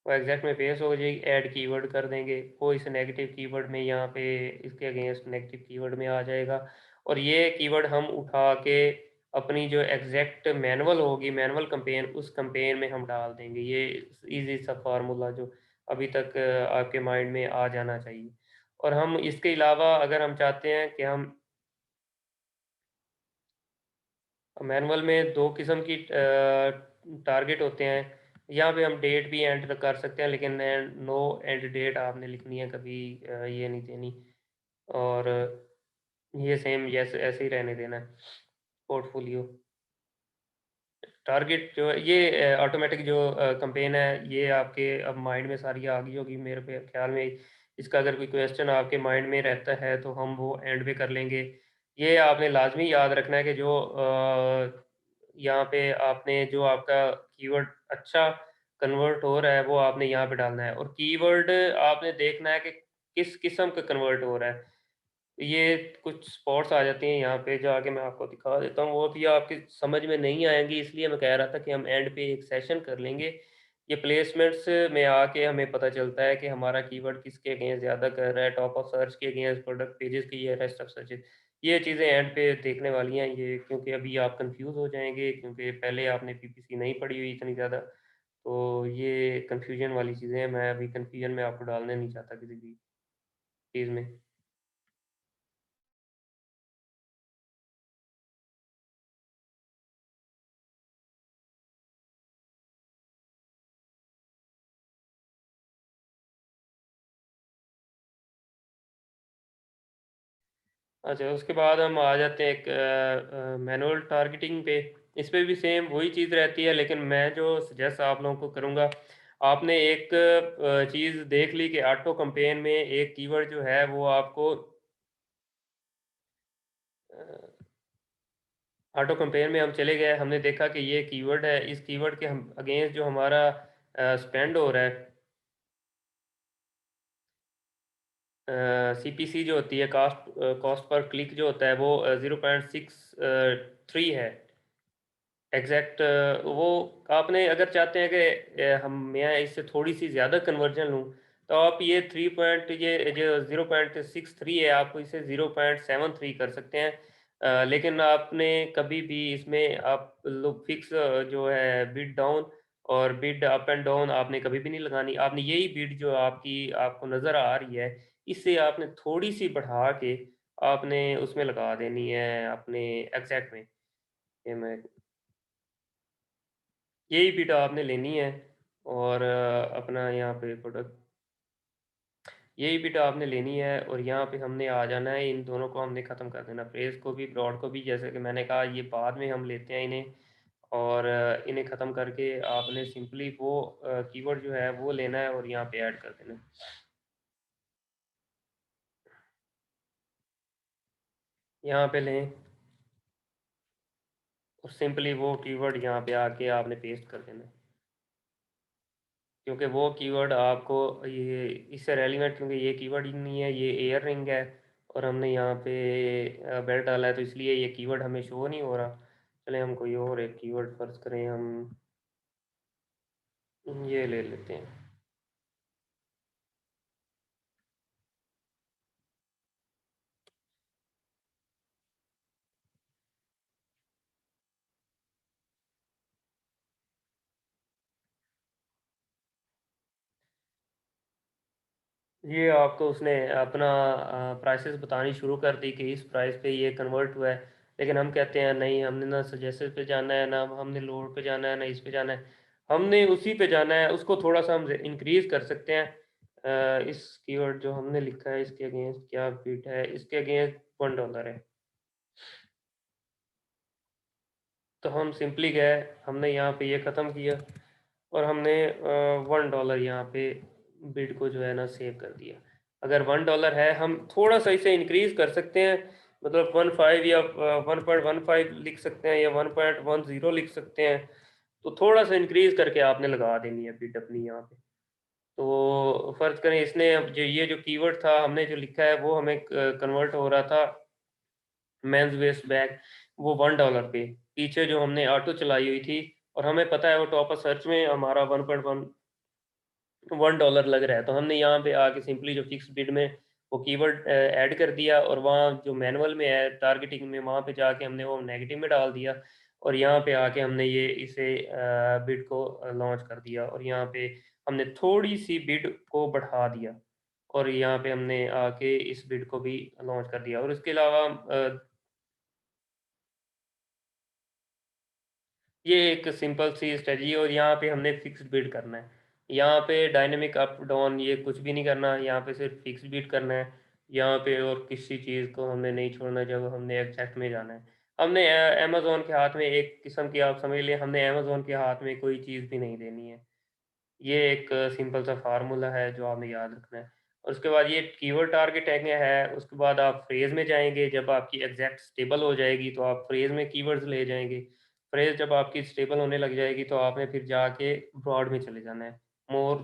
वो एग्जैक्ट में पेस्ट हो जाएगी। ऐड कीवर्ड कर देंगे, वो इस नेगेटिव कीवर्ड में यहाँ पे इसके अगेंस्ट नेगेटिव कीवर्ड में आ जाएगा, और ये कीवर्ड हम उठा के अपनी जो एग्जैक्ट मैनुअल होगी, मैनुअल कंपेन, उस कंपेन में हम डाल देंगे। ये इजी सा फार्मूला जो अभी तक आपके माइंड में आ जाना चाहिए। और हम इसके अलावा अगर हम चाहते हैं कि हम मैनुअल में दो किस्म की टारगेट होते हैं, यहाँ पे हम डेट भी एंटर कर सकते हैं, लेकिन नो एंड डेट आपने लिखनी है, कभी ये नहीं देनी, और ये सेम जैसे ऐसे ही रहने देना है। पोर्टफोलियो टारगेट जो है ये ऑटोमेटिक जो कंपेन है, ये आपके अब माइंड में सारी आ गई होगी मेरे पे ख्याल में। इसका अगर कोई क्वेश्चन आपके माइंड में रहता है तो हम वो एंड पे कर लेंगे। ये आपने लाजमी याद रखना है कि जो यहाँ पे आपने जो आपका कीवर्ड अच्छा कन्वर्ट हो रहा है वो आपने यहाँ पे डालना है, और कीवर्ड आपने देखना है कि किस किस्म का कन्वर्ट हो रहा है। ये कुछ स्पॉट्स आ जाती हैं यहाँ पे, जो आगे मैं आपको दिखा देता हूँ, वो भी आपकी समझ में नहीं आएँगी, इसलिए मैं कह रहा था कि हम एंड पे एक सेशन कर लेंगे। ये प्लेसमेंट्स में आके हमें पता चलता है कि हमारा कीवर्ड किसके अगेंस्ट ज़्यादा कर रहा है, टॉप ऑफ सर्च के अगेंस्ट, प्रोडक्ट पेजेस की, या रेस्ट ऑफ सर्चेज़। ये चीज़ें एंड पे देखने वाली हैं ये, क्योंकि अभी आप कन्फ्यूज़ हो जाएँगे, क्योंकि पहले आपने पीपीसी नहीं पढ़ी हुई इतनी ज़्यादा, तो ये कन्फ्यूज़न वाली चीज़ें हैं, मैं अभी कन्फ्यूज़न में आपको डालना नहीं चाहता किसी भी चीज़ में। अच्छा, उसके बाद हम आ जाते हैं एक मैनुअल टारगेटिंग पे। इस पे भी सेम वही चीज़ रहती है, लेकिन मैं जो सजेस्ट आप लोगों को करूँगा, आपने एक चीज़ देख ली कि ऑटो कंपेन में एक कीवर्ड जो है वो आपको ऑटो कंपेयर में हम चले गए, हमने देखा कि ये कीवर्ड है, इस कीवर्ड के हम अगेंस्ट जो हमारा स्पेंड हो रहा है, सीपीसी जो होती है, कॉस्ट पर क्लिक जो होता है वो 0.63 है एग्जैक्ट। वो आपने अगर चाहते हैं कि मैं इससे थोड़ी सी ज़्यादा कन्वर्जन लूँ, तो आप ये 3 पॉइंट ये जो 0.63 है, आप इसे 0.73 कर सकते हैं। लेकिन आपने कभी भी इसमें आप लोग फिक्स जो है बिड डाउन और बिड अप एंड डाउन आपने कभी भी नहीं लगानी। आपने यही बिड जो आपको नज़र आ रही है, इससे आपने थोड़ी सी बढ़ा के आपने उसमें लगा देनी है अपने एग्जैक्ट में। ये मैं यही बिट आपने लेनी है और अपना यहाँ पे प्रोडक्ट यही बिट आपने लेनी है और यहाँ पे हमने आ जाना है, इन दोनों को हमने ख़त्म कर देना, फ्रेज़ को भी ब्रॉड को भी। जैसे कि मैंने कहा, ये बाद में हम लेते हैं इन्हें, और इन्हें ख़त्म करके आपने सिंपली वो कीवर्ड जो है वो लेना है और यहाँ पे ऐड कर देना है। यहाँ पे लें और सिंपली वो कीवर्ड यहाँ पे आके आपने पेस्ट कर देना है, क्योंकि वो कीवर्ड आपको ये इससे रेलिवेंट, क्योंकि ये कीवर्ड ही नहीं है, ये एयर रिंग है और हमने यहाँ पे बेल्ट डाला है, तो इसलिए ये कीवर्ड हमें शो नहीं हो रहा। चले हम कोई और एक कीवर्ड फर्ज करें, हम ये ले लेते हैं। ये आपको उसने अपना प्राइसेस बतानी शुरू कर दी कि इस प्राइस पे ये कन्वर्ट हुआ है, लेकिन हम कहते हैं नहीं, हमने ना सजेस्टेड पे जाना है, ना हमने लोअर पे जाना है, ना इस पे जाना है, हमने उसी पे जाना है। उसको थोड़ा सा हम इंक्रीज कर सकते हैं। इस कीवर्ड जो हमने लिखा है इसके अगेंस्ट क्या बिट है, इसके अगेंस्ट $1 है। तो हम सिंपली गए, हमने यहाँ पे ये ख़त्म किया और हमने $1 यहाँ पे बिड को जो है ना सेव कर दिया। अगर $1 है, हम थोड़ा सा इसे इंक्रीज कर सकते हैं, मतलब 15 या 1.15 लिख सकते हैं या 1.10 लिख सकते हैं। तो थोड़ा सा इंक्रीज करके आपने लगा देनी है बिड अपनी यहाँ पे। तो फर्ज करें इसने अब जो ये जो कीवर्ड था हमने जो लिखा है वो हमें कन्वर्ट हो रहा था मेंस वेस्ट बैग, वो $1 पे। पीछे जो हमने ऑटो चलाई हुई थी और हमें पता है वो टॉप ऑफ सर्च में हमारा 1.1 लग रहा है, तो हमने यहाँ पे आके सिंपली जो फिक्स बिड में वो कीवर्ड ऐड कर दिया और वहाँ जो मैनुअल में है टारगेटिंग में, वहाँ पे जाके हमने वो नेगेटिव में डाल दिया और यहाँ पे आके हमने ये इसे बिड को लॉन्च कर दिया और यहाँ पे हमने थोड़ी सी बिड को बढ़ा दिया और यहाँ पे हमने आके इस बिड को भी लॉन्च कर दिया। और इसके अलावा ये एक सिंपल सी स्ट्रेटजी है और यहाँ पे हमने फिक्स्ड बिड करना है। यहाँ पे डायनेमिक अप डाउन ये कुछ भी नहीं करना, यहाँ पे सिर्फ फिक्स्ड बिड करना है। यहाँ पे और किसी चीज़ को हमने नहीं छोड़ना जब हमने एग्जैक्ट में जाना है। हमने अमेज़न के हाथ में एक किस्म की, आप समझ लें, हमने अमेज़न के हाथ में कोई चीज़ भी नहीं देनी है। ये एक सिंपल सा फार्मूला है जो आपने याद रखना है। और उसके बाद ये कीवर्ड टारगेटिंग है, उसके बाद आप फ्रेज़ में जाएँगे, जब आपकी एग्ज़ैक्ट स्टेबल हो जाएगी तो आप फ्रेज़ में कीवर्ड्स ले जाएँगे। फ्रेज़ जब आपकी स्टेबल होने लग जाएगी तो आपने फिर जाके ब्रॉड में चले जाना है। मोर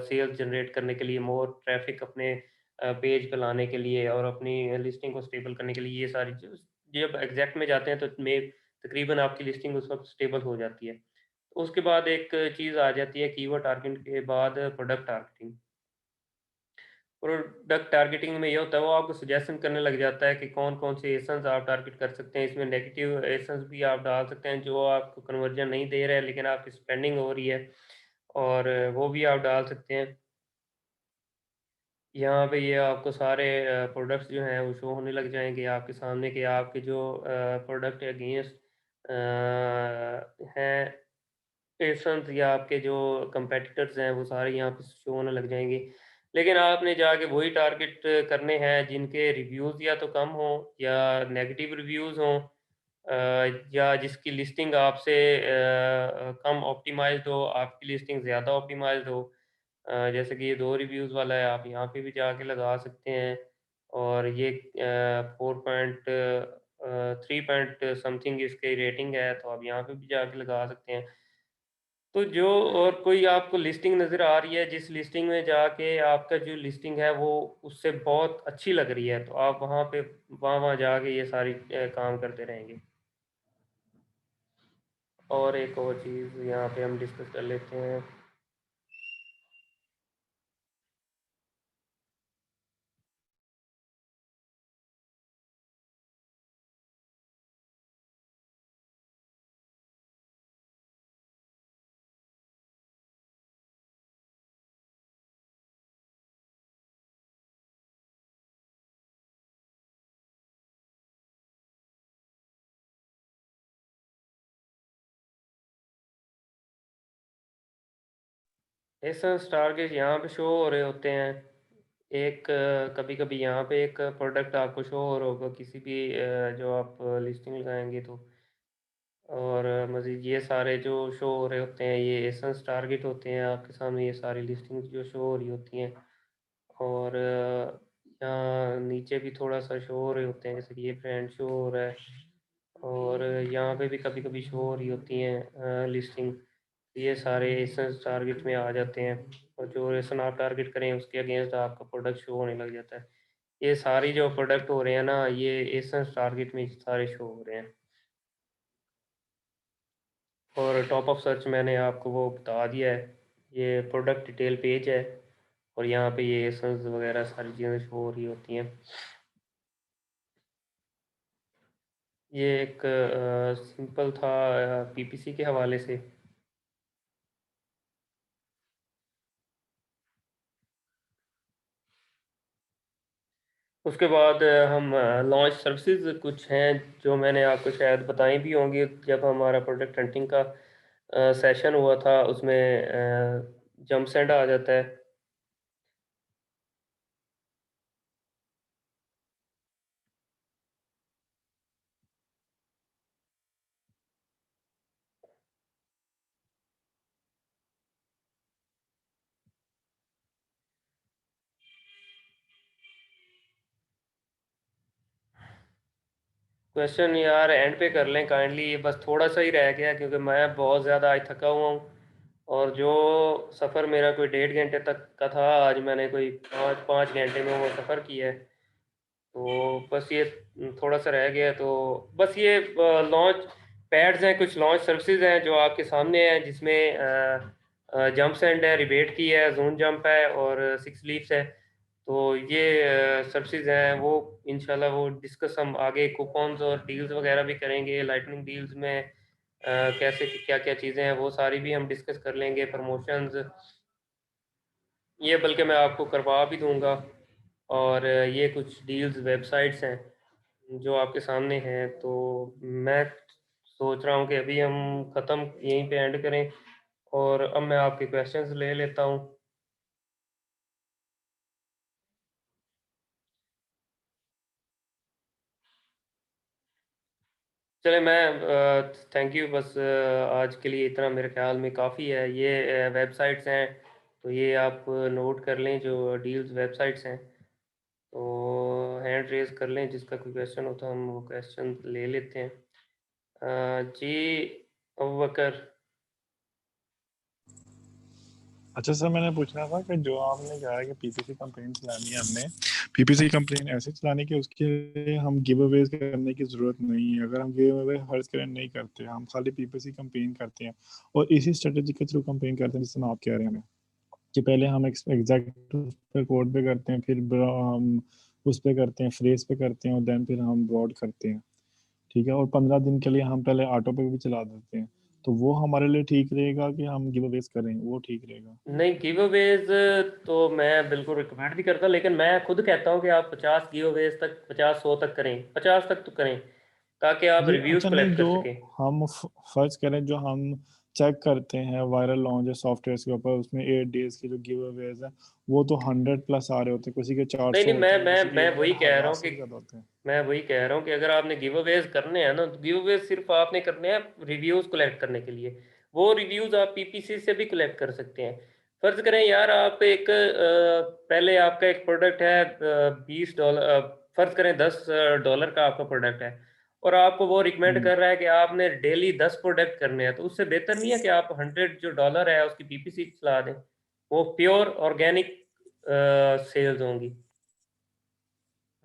सेल्स जनरेट करने के लिए, मोर ट्रैफ़िक अपने पेज पे लाने के लिए और अपनी लिस्टिंग को स्टेबल करने के लिए, ये सारी चीज़ जब एग्ज़ैक्ट में जाते हैं तो में तकरीबन आपकी लिस्टिंग उस वक़्त स्टेबल हो जाती है। उसके बाद एक चीज़ आ जाती है कीवर्ड टारगेटिंग के बाद, प्रोडक्ट टारगेटिंग। प्रोडक्ट टारगेटिंग में ये होता है, वो आपको सजेशन करने लग जाता है कि कौन-कौन से एसन्स आप टारगेट कर सकते हैं। इसमें नेगेटिव एसन्स भी आप डाल सकते हैं जो आपको कन्वर्जन नहीं दे रहे हैं लेकिन आपकी स्पेंडिंग हो रही है, और वो भी आप डाल सकते हैं। यहाँ पे ये आपको सारे प्रोडक्ट्स जो हैं वो शो होने लग जाएँगे आपके सामने कि आपके जो प्रोडक्ट अगेंस्ट हैं एसन्स या आपके जो कंपेटिटर्स हैं वो सारे यहाँ पे शो होने लग जाएँगे। लेकिन आपने जाके वही टारगेट करने हैं जिनके रिव्यूज़ या तो कम हों या नेगेटिव रिव्यूज़ हों, या जिसकी लिस्टिंग आपसे कम ऑप्टिमाइज़्ड हो, आपकी लिस्टिंग ज़्यादा ऑप्टिमाइज़्ड हो। जैसे कि ये 2 रिव्यूज़ वाला है, आप यहाँ पे भी जाके लगा सकते हैं। और ये 3 पॉइंट समथिंग इसकी रेटिंग है, तो आप यहाँ पे भी जाके लगा सकते हैं। तो जो और कोई आपको लिस्टिंग नज़र आ रही है, जिस लिस्टिंग में जाके आपका जो लिस्टिंग है वो उससे बहुत अच्छी लग रही है, तो आप वहाँ पे वहाँ जाके ये सारी काम करते रहेंगे। और एक और चीज़ यहाँ पे हम डिस्कस कर लेते हैं। इस स्टार के यहाँ पे शो हो रहे होते हैं। एक कभी-कभी यहाँ पे एक प्रोडक्ट आपको शो हो रहा होगा किसी भी जो आप लिस्टिंग लगाएँगे तो। और मज़ीद ये सारे जो शो हो रहे होते हैं, ये एसेंस टारगेट होते हैं आपके सामने, ये सारी लिस्टिंग्स जो शो हो रही होती हैं। और यहाँ नीचे भी थोड़ा-सा शो हो रहे होते हैं, जैसे कि ये ब्रांड शो हो रहा है। और यहाँ पे भी कभी-कभी शो हो रही होती हैं लिस्टिंग। ये सारे एसेंस टारगेट में आ जाते हैं, और जो एसन आप टारगेट करें उसके अगेंस्ट आपका प्रोडक्ट शो होने लग जाता है। ये सारी जो प्रोडक्ट हो रहे हैं ना, ये एसेंस टारगेट में सारे शो हो रहे हैं। और टॉप ऑफ सर्च मैंने आपको वो बता दिया है, ये प्रोडक्ट डिटेल पेज है, और यहाँ पे ये एसेंस वगैरह सारी चीज़ें शो हो रही होती हैं। ये एक सिंपल था पीपीसी के हवाले से। उसके बाद हम लॉन्च सर्विसेज कुछ हैं जो मैंने आपको शायद बताई भी होंगी जब हमारा प्रोडक्ट हंटिंग का सेशन हुआ था, उसमें जंप सेंड आ जाता है। क्वेश्चन यार एंड पे कर लें काइंडली, ये बस थोड़ा सा ही रह गया क्योंकि मैं बहुत ज़्यादा आज थका हुआ हूँ। और जो सफ़र मेरा कोई 1.5 घंटे तक का था, आज मैंने कोई 5 घंटे में वो सफ़र किया है। तो बस ये थोड़ा सा रह गया, तो बस ये लॉन्च पैड्स हैं, कुछ लॉन्च सर्विसेज हैं जो आपके सामने हैं, जिसमें जंप सेंड है, रिबेट की है, जोन जंप है, और 6 लीव्स है। तो ये सर्विसेज हैं, वो इंशाल्लाह वो डिस्कस हम आगे कूपन्स और डील्स वगैरह भी करेंगे। लाइटनिंग डील्स में कैसे क्या क्या चीज़ें हैं वो सारी भी हम डिस्कस कर लेंगे। प्रमोशंस ये बल्कि मैं आपको करवा भी दूंगा। और ये कुछ डील्स वेबसाइट्स हैं जो आपके सामने हैं, तो मैं सोच रहा हूँ कि अभी हम ख़त्म यहीं पे एंड करें, और अब मैं आपके क्वेश्चंस ले लेता हूँ। चले मैं थैंक यू, बस आज के लिए इतना मेरे ख्याल में काफ़ी है। ये वेबसाइट्स हैं, तो ये आप नोट कर लें जो डील्स वेबसाइट्स हैं। तो हैंड रेज़ कर लें, जिसका कोई क्वेश्चन हो तो हम वो क्वेश्चन ले लेते हैं। जी अबू बकर।
अच्छा सर, मैंने पूछना था कि जो आपने कहा है कि पीपीसी कंप्लेन चलानी है, हमने पीपीसी कंप्लेन ऐसे चलानी कि उसके लिए हम गिव अवेज करने की ज़रूरत नहीं है। अगर हम गिव अवे हर स्क्रीन नहीं करते, हम खाली पीपीसी कंप्लेन करते हैं और इसी स्ट्रेटेजी के थ्रू कंप्लेन करते हैं जिससे आप कह रहे हैं कि पहले हम एग्जैक्ट उस पे कोड पे करते हैं, फिर हम उस पे करते हैं, फ्रेज पे करते हैं, और देन फिर हम ब्रॉड करते हैं। ठीक है, और 15 दिन के लिए हम पहले ऑटो पे भी चला देते हैं। तो वो हमारे लिए ठीक रहेगा कि हम गिव अवेज करें, वो ठीक रहेगा?
नहीं, गिव अवेज तो मैं बिल्कुल रिकमेंड भी करता, लेकिन मैं खुद कहता हूँ कि आप 50 गिव अवेज तक, 50-100 तक करें, 50 तक तो करें, ताकि आप
जी
रिव्यूज
अच्छा, नहीं
कलेक्ट कर
जो
सकें।
हम फर्ज करें, जो हम चेक करते हैं वायरल लॉन्च है सॉफ्टवेयर के ऊपर, उसमें 8 डेज के जो गिव अवेज है वो तो 100+ आ रहे होते हैं, किसी के
नहीं
400
नहीं,
होते हैं, किसी के
मैं वही
इवन
कह रहा
1000
हूँ
से
कि
भी ज्यादा होते हैं।
मैं वही कह रहा हूँ कि अगर आपने गिव अवेज करने हैं ना, तो गिव अवेज सिर्फ आपने करने हैं रिव्यूज कलेक्ट करने के लिए। वो रिव्यूज आप पीपीसी से भी कलेक्ट कर सकते हैं। फर्ज करें यार, आप एक पहले आपका एक प्रोडक्ट है $20, फर्ज करें $10 का आपका प्रोडक्ट है, और आपको वो रिकमेंड कर रहा है कि आपने डेली 10 प्रोडक्ट करने हैं, तो उससे बेहतर नहीं है कि आप 100 जो डॉलर है उसकी पीपीसी चला दें। वो प्योर ऑर्गेनिक सेल्स होंगी।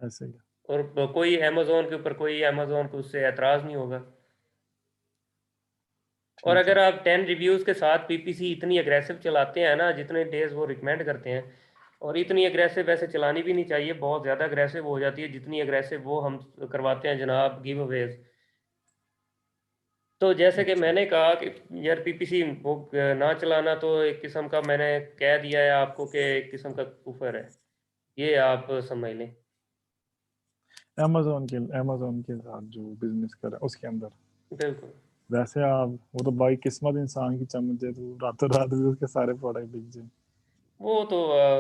ऐसे ही
और कोई अमेजोन के ऊपर, कोई अमेजोन को उससे एतराज़ नहीं होगा। और
ठीक है।
अगर आप 10 रिव्यूज़ के साथ पीपीसी इतनी अग्रेसिव चलाते हैं ना, जितने डेज वो रिकमेंड करते हैं, और इतनी अग्रेसिव वैसे चलानी भी नहीं चाहिए, बहुत ज़्यादा अग्रेसिव हो जाती है जितनी अग्रेसिव वो हम करवाते हैं जनाब गिव अवेज। तो जैसे कि
अच्छा
मैंने कहा कि यार पीपीसी वो ना चलाना तो एक किस्म का मैंने कह दिया है आपको कि एक किस्म का कुफर है, ये आप समझ लें।
अमेजोन के साथ जो बिजनेस कर रहा है उसके अंदर
बिल्कुल।
वैसे आप, वो तो भाई किस्मत इंसान की चमक है, तो रातों रात भी उसके सारे प्रोडक्ट बिक जाए।
वो तो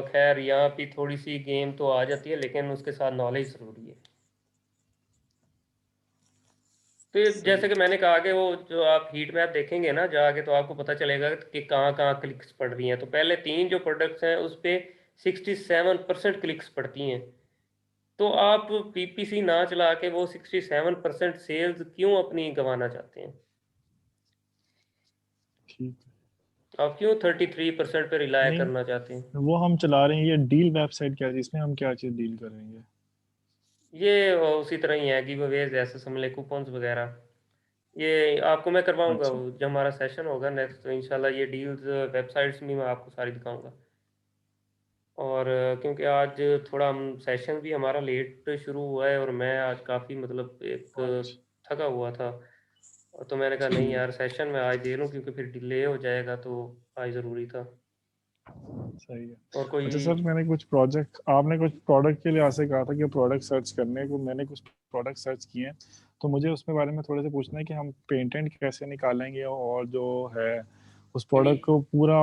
खैर यहाँ पे थोड़ी सी गेम तो आ जाती है, लेकिन उसके साथ नॉलेज ज़रूरी है। तो
सही
जैसे कि
है।
मैंने कहा कि वो जो आप हीट मैप देखेंगे ना जाके, तो आपको पता चलेगा कि कहाँ कहाँ क्लिक्स पड़ रही हैं। तो पहले 3 जो प्रोडक्ट्स हैं उस पे 67% क्लिक्स पड़ती हैं। तो आप पीपीसी ना चला के वो 67% सेल्स क्यों अपनी गंवाना चाहते हैं?
ठीक है।
आप क्यों 33% पे रिलाय
नहीं,
करना चाहते हैं?
वो हम चला रहे हैं ये डील वेबसाइट, क्या है इसमें हम क्या चीज डील करेंगे?
ये उसी तरह ही है, गिव अवेज ऐसे समझ लें, कूपन्स वगैरह। ये आपको मैं करवाऊंगा
अच्छा
जब हमारा सेशन होगा नेक्स्ट, तो इंशाल्लाह ये डील्स वेबसाइट्स भी मैं आपको सारी दिखाऊंगा। और क्योंकि आज थोड़ा हम सेशन भी हमारा लेट शुरू हुआ है, और मैं आज काफ़ी मतलब एक
अच्छा।
थका हुआ था। तो मैंने कहा नहीं
ठीक
यार, सेशन में आज दे लूँ क्योंकि फिर डिले हो जाएगा, तो आज ज़रूरी था।
सही है।
और
अच्छा
कोई
सर, मैंने कुछ प्रोजेक्ट, आपने कुछ प्रोडक्ट के लिए आपसे कहा था कि प्रोडक्ट सर्च करने को, मैंने कुछ प्रोडक्ट सर्च किए हैं, तो मुझे उसमें बारे में थोड़े से पूछना है कि हम पेटेंट कैसे निकालेंगे, और जो है उस
नहीं,
प्रोडक्ट को पूरा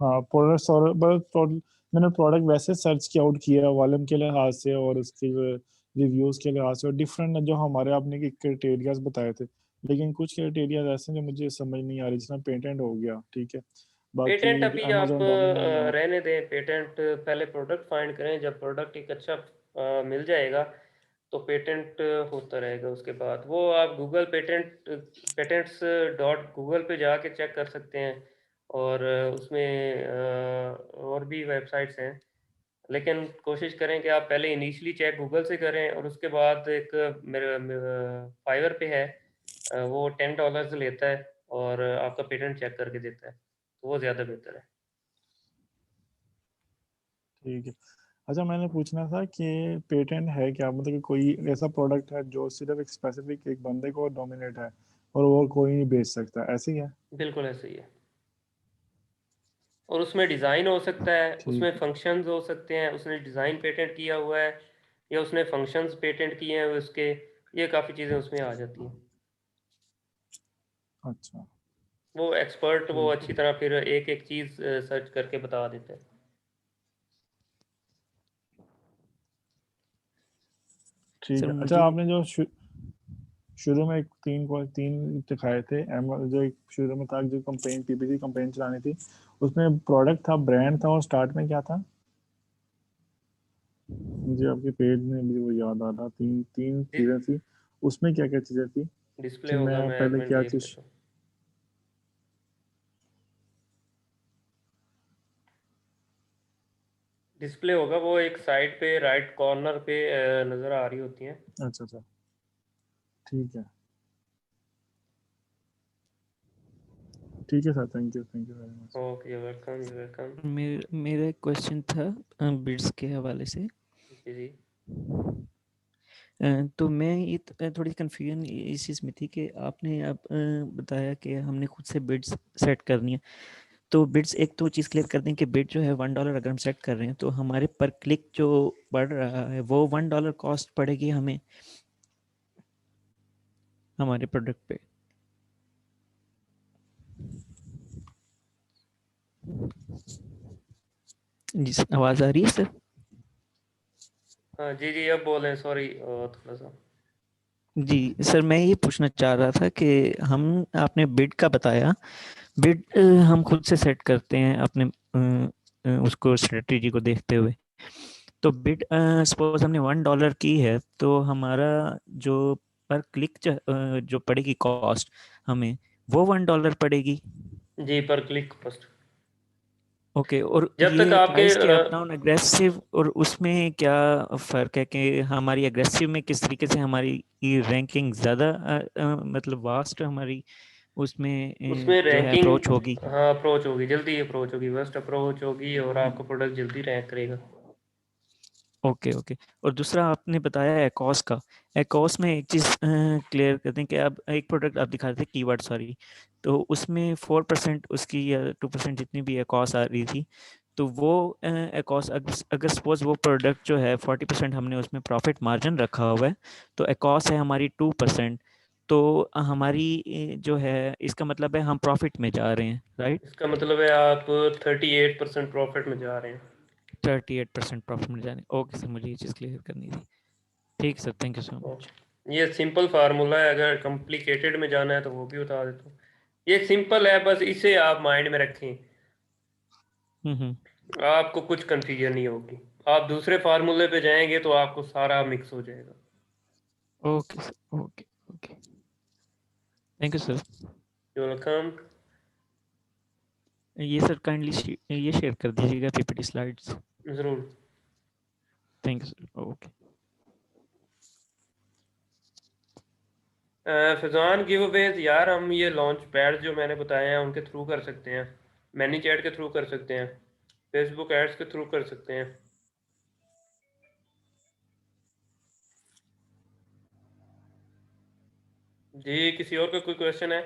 हाँ प्रोडक्ट, और मैंने प्रोडक्ट वैसे सर्च किया, आउट किया वॉल्यूम के लिहाज से और उसके रिव्यूज के लिहाज से, और डिफरेंट जो हमारे आपने क्राइटेरियाज बताए थे, लेकिन कुछ क्राइटेरियाज ऐसे हैं जो मुझे समझ नहीं आ रही, जिसमें पेटेंट हो गया ठीक है,
पेटेंट
बाकी जो
अभी आप
अमेजोन डोमिनेट और
रहने दें। पेटेंट पहले प्रोडक्ट फाइंड करें, जब प्रोडक्ट एक अच्छा मिल जाएगा तो पेटेंट होता रहेगा। उसके बाद वो आप गूगल पेटेंट्स डॉट गूगल पे जाके चेक कर सकते हैं। और उसमें और भी वेबसाइट्स हैं, लेकिन कोशिश करें कि आप पहले इनिशियली चेक गूगल से करें, और उसके बाद एक मेरे फाइवर पे है, वो $10 लेता है और आपका पेटेंट चेक करके देता है, तो वो ज़्यादा बेहतर है।
ठीक है। अच्छा, मैंने पूछना था कि पेटेंट है क्या, मतलब कि कोई ऐसा प्रोडक्ट है जो सिर्फ एक स्पेसिफिक एक बंदे को डोमिनेट है और वो कोई नहीं बेच सकता, ऐसी है?
बिल्कुल ऐसे ही है। और उसमें डिज़ाइन हो सकता है, उसमें
ठीक है।
फंक्शंस हो सकते हैं, उसने डिज़ाइन पेटेंट किया हुआ है, या उसने फंक्शंस पेटेंट किए हैं उसके, ये काफ़ी चीज़ें उसमें आ जाती हैं।
अच्छा।
वो एक्सपर्ट वो
ठीक है।
अच्छी तरह फिर एक एक चीज़ सर्च करके बता देते हैं।
ठीक
सर
है। अच्छा,
मुझे
आपने जो शुरू में एक तीन दिखाए थे, जो एक शुरू में था जो कंपेन पीपीसी कंपेन चलानी थी, उसमें प्रोडक्ट था, ब्रांड था, और स्टार्ट में क्या था? मुझे आपके पेज में भी वो याद आ रहा, तीन तीन चीजें थी, उसमें क्या क्या चीजें थी
डिस्प्ले
कि
होगा,
मैं
मैं एक
पहले
मिनट
क्या
देख
चीज?
लेता हूँ। डिस्प्ले होगा, वो एक साइड पे राइट कॉर्नर पे नज़र आ रही होती हैं।
अच्छा अच्छा। ठीक है। ठीक है sir, thank you very much.
Okay, welcome, you welcome.
मेरा एक क्वेश्चन था बिड्स के हवाले से।
जी जी।
तो मैं ये थोड़ी कंफ्यूजन इस चीज़ में थी कि आपने अब बताया कि हमने खुद से बिड्स सेट करनी है। तो बिड्स, एक तो चीज़ क्लियर कर दें कि बिड जो है $1 अगर हम सेट कर रहे हैं, तो हमारे पर क्लिक जो बढ़ रहा है वो $1 कॉस्ट पड़ेगी हमें हमारे प्रोडक्ट पे। जी सर, आवाज़ आ रही है सर?
हाँ जी जी, अब बोलें, सॉरी थोड़ा सा।
जी सर, मैं ये पूछना चाह रहा था कि हम आपने बिड का बताया, बिड हम खुद से सेट करते हैं अपने उसको स्ट्रेटजी को देखते हुए। तो बिड सपोज हमने $1 की है, तो हमारा जो पर क्लिक जो पड़ेगी कॉस्ट हमें, वो $1 पड़ेगी।
जी, पर क्लिक फर्स्ट।
ओके, और
जब तक
ये
आपके
प्राइस के अप डाउन एग्रेसिव, और उसमें क्या फ़र्क है कि हमारी एग्रेसिव में किस तरीके से हमारी ये रैंकिंग ज़्यादा मतलब वास्ट हमारी उसमें
उसमें
जो है
रैंकिंग,
अप्रोच होगी?
हाँ अप्रोच होगी, जल्दी अप्रोच होगी, फर्स्ट अप्रोच होगी और आपका प्रोडक्ट जल्दी रैंक करेगा।
Okay okay. और दूसरा आपने बताया एकॉस का। एकॉस में एक चीज़ क्लियर करते हैं कि अब एक प्रोडक्ट आप दिखा रहे थे, कीवर्ड सॉरी, तो उसमें 4% उसकी या 2% जितनी भी एकॉस आ रही थी, तो वो एकॉस अगर सपोज वो प्रोडक्ट जो है 40% हमने उसमें प्रॉफिट मार्जिन रखा हुआ है, तो एकॉस है हमारी 2%, तो हमारी जो है इसका मतलब है हम प्रॉफिट में जा रहे हैं, राइट?
इसका मतलब है आप 38% प्रॉफिट में जा रहे हैं।
38% प्रॉफिट में जाने। ओके सर, मुझे ये चीज़ क्लियर करनी थी। ठीक sir, thank you so much.
ये सिंपल फार्मूला है, अगर कॉम्प्लिकेटेड में जाना है तो वो भी बता देता हूँ। ये सिंपल है, बस इसे आप माइंड में रखें,
हम्म।
आपको कुछ कंफ्यूजन नहीं होगी। आप दूसरे फार्मूले पे जाएंगे तो आपको सारा मिक्स हो जाएगा।
Okay sir, okay okay, thank you sir.
Welcome.
ये सर काइंडली ये शेयर कर दीजिएगा पीपीटी स्लाइड्स।
ज़रूर।
Thank you sir, okay.
Faizan give Awez, यार हम ये लॉन्च पैड जो मैंने बताए हैं उनके थ्रू कर सकते हैं, मैनी चैट के थ्रू कर सकते हैं, फेसबुक एड्स के थ्रू कर सकते हैं। जी, किसी और का कोई क्वेश्चन है?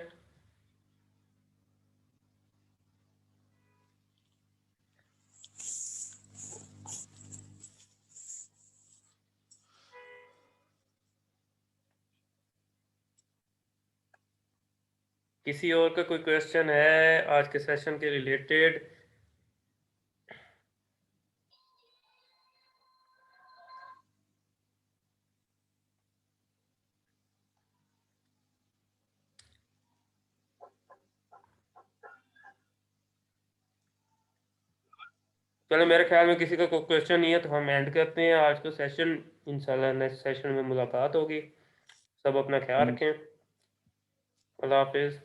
किसी और का कोई क्वेश्चन है आज के सेशन के रिलेटेड? चलो, मेरे ख्याल में किसी का कोई क्वेश्चन नहीं है तो हम एंड करते हैं आज का सेशन। इंशाल्लाह नेक्स्ट सेशन में मुलाकात होगी। सब अपना ख्याल रखें। अल्लाह हाफिज़।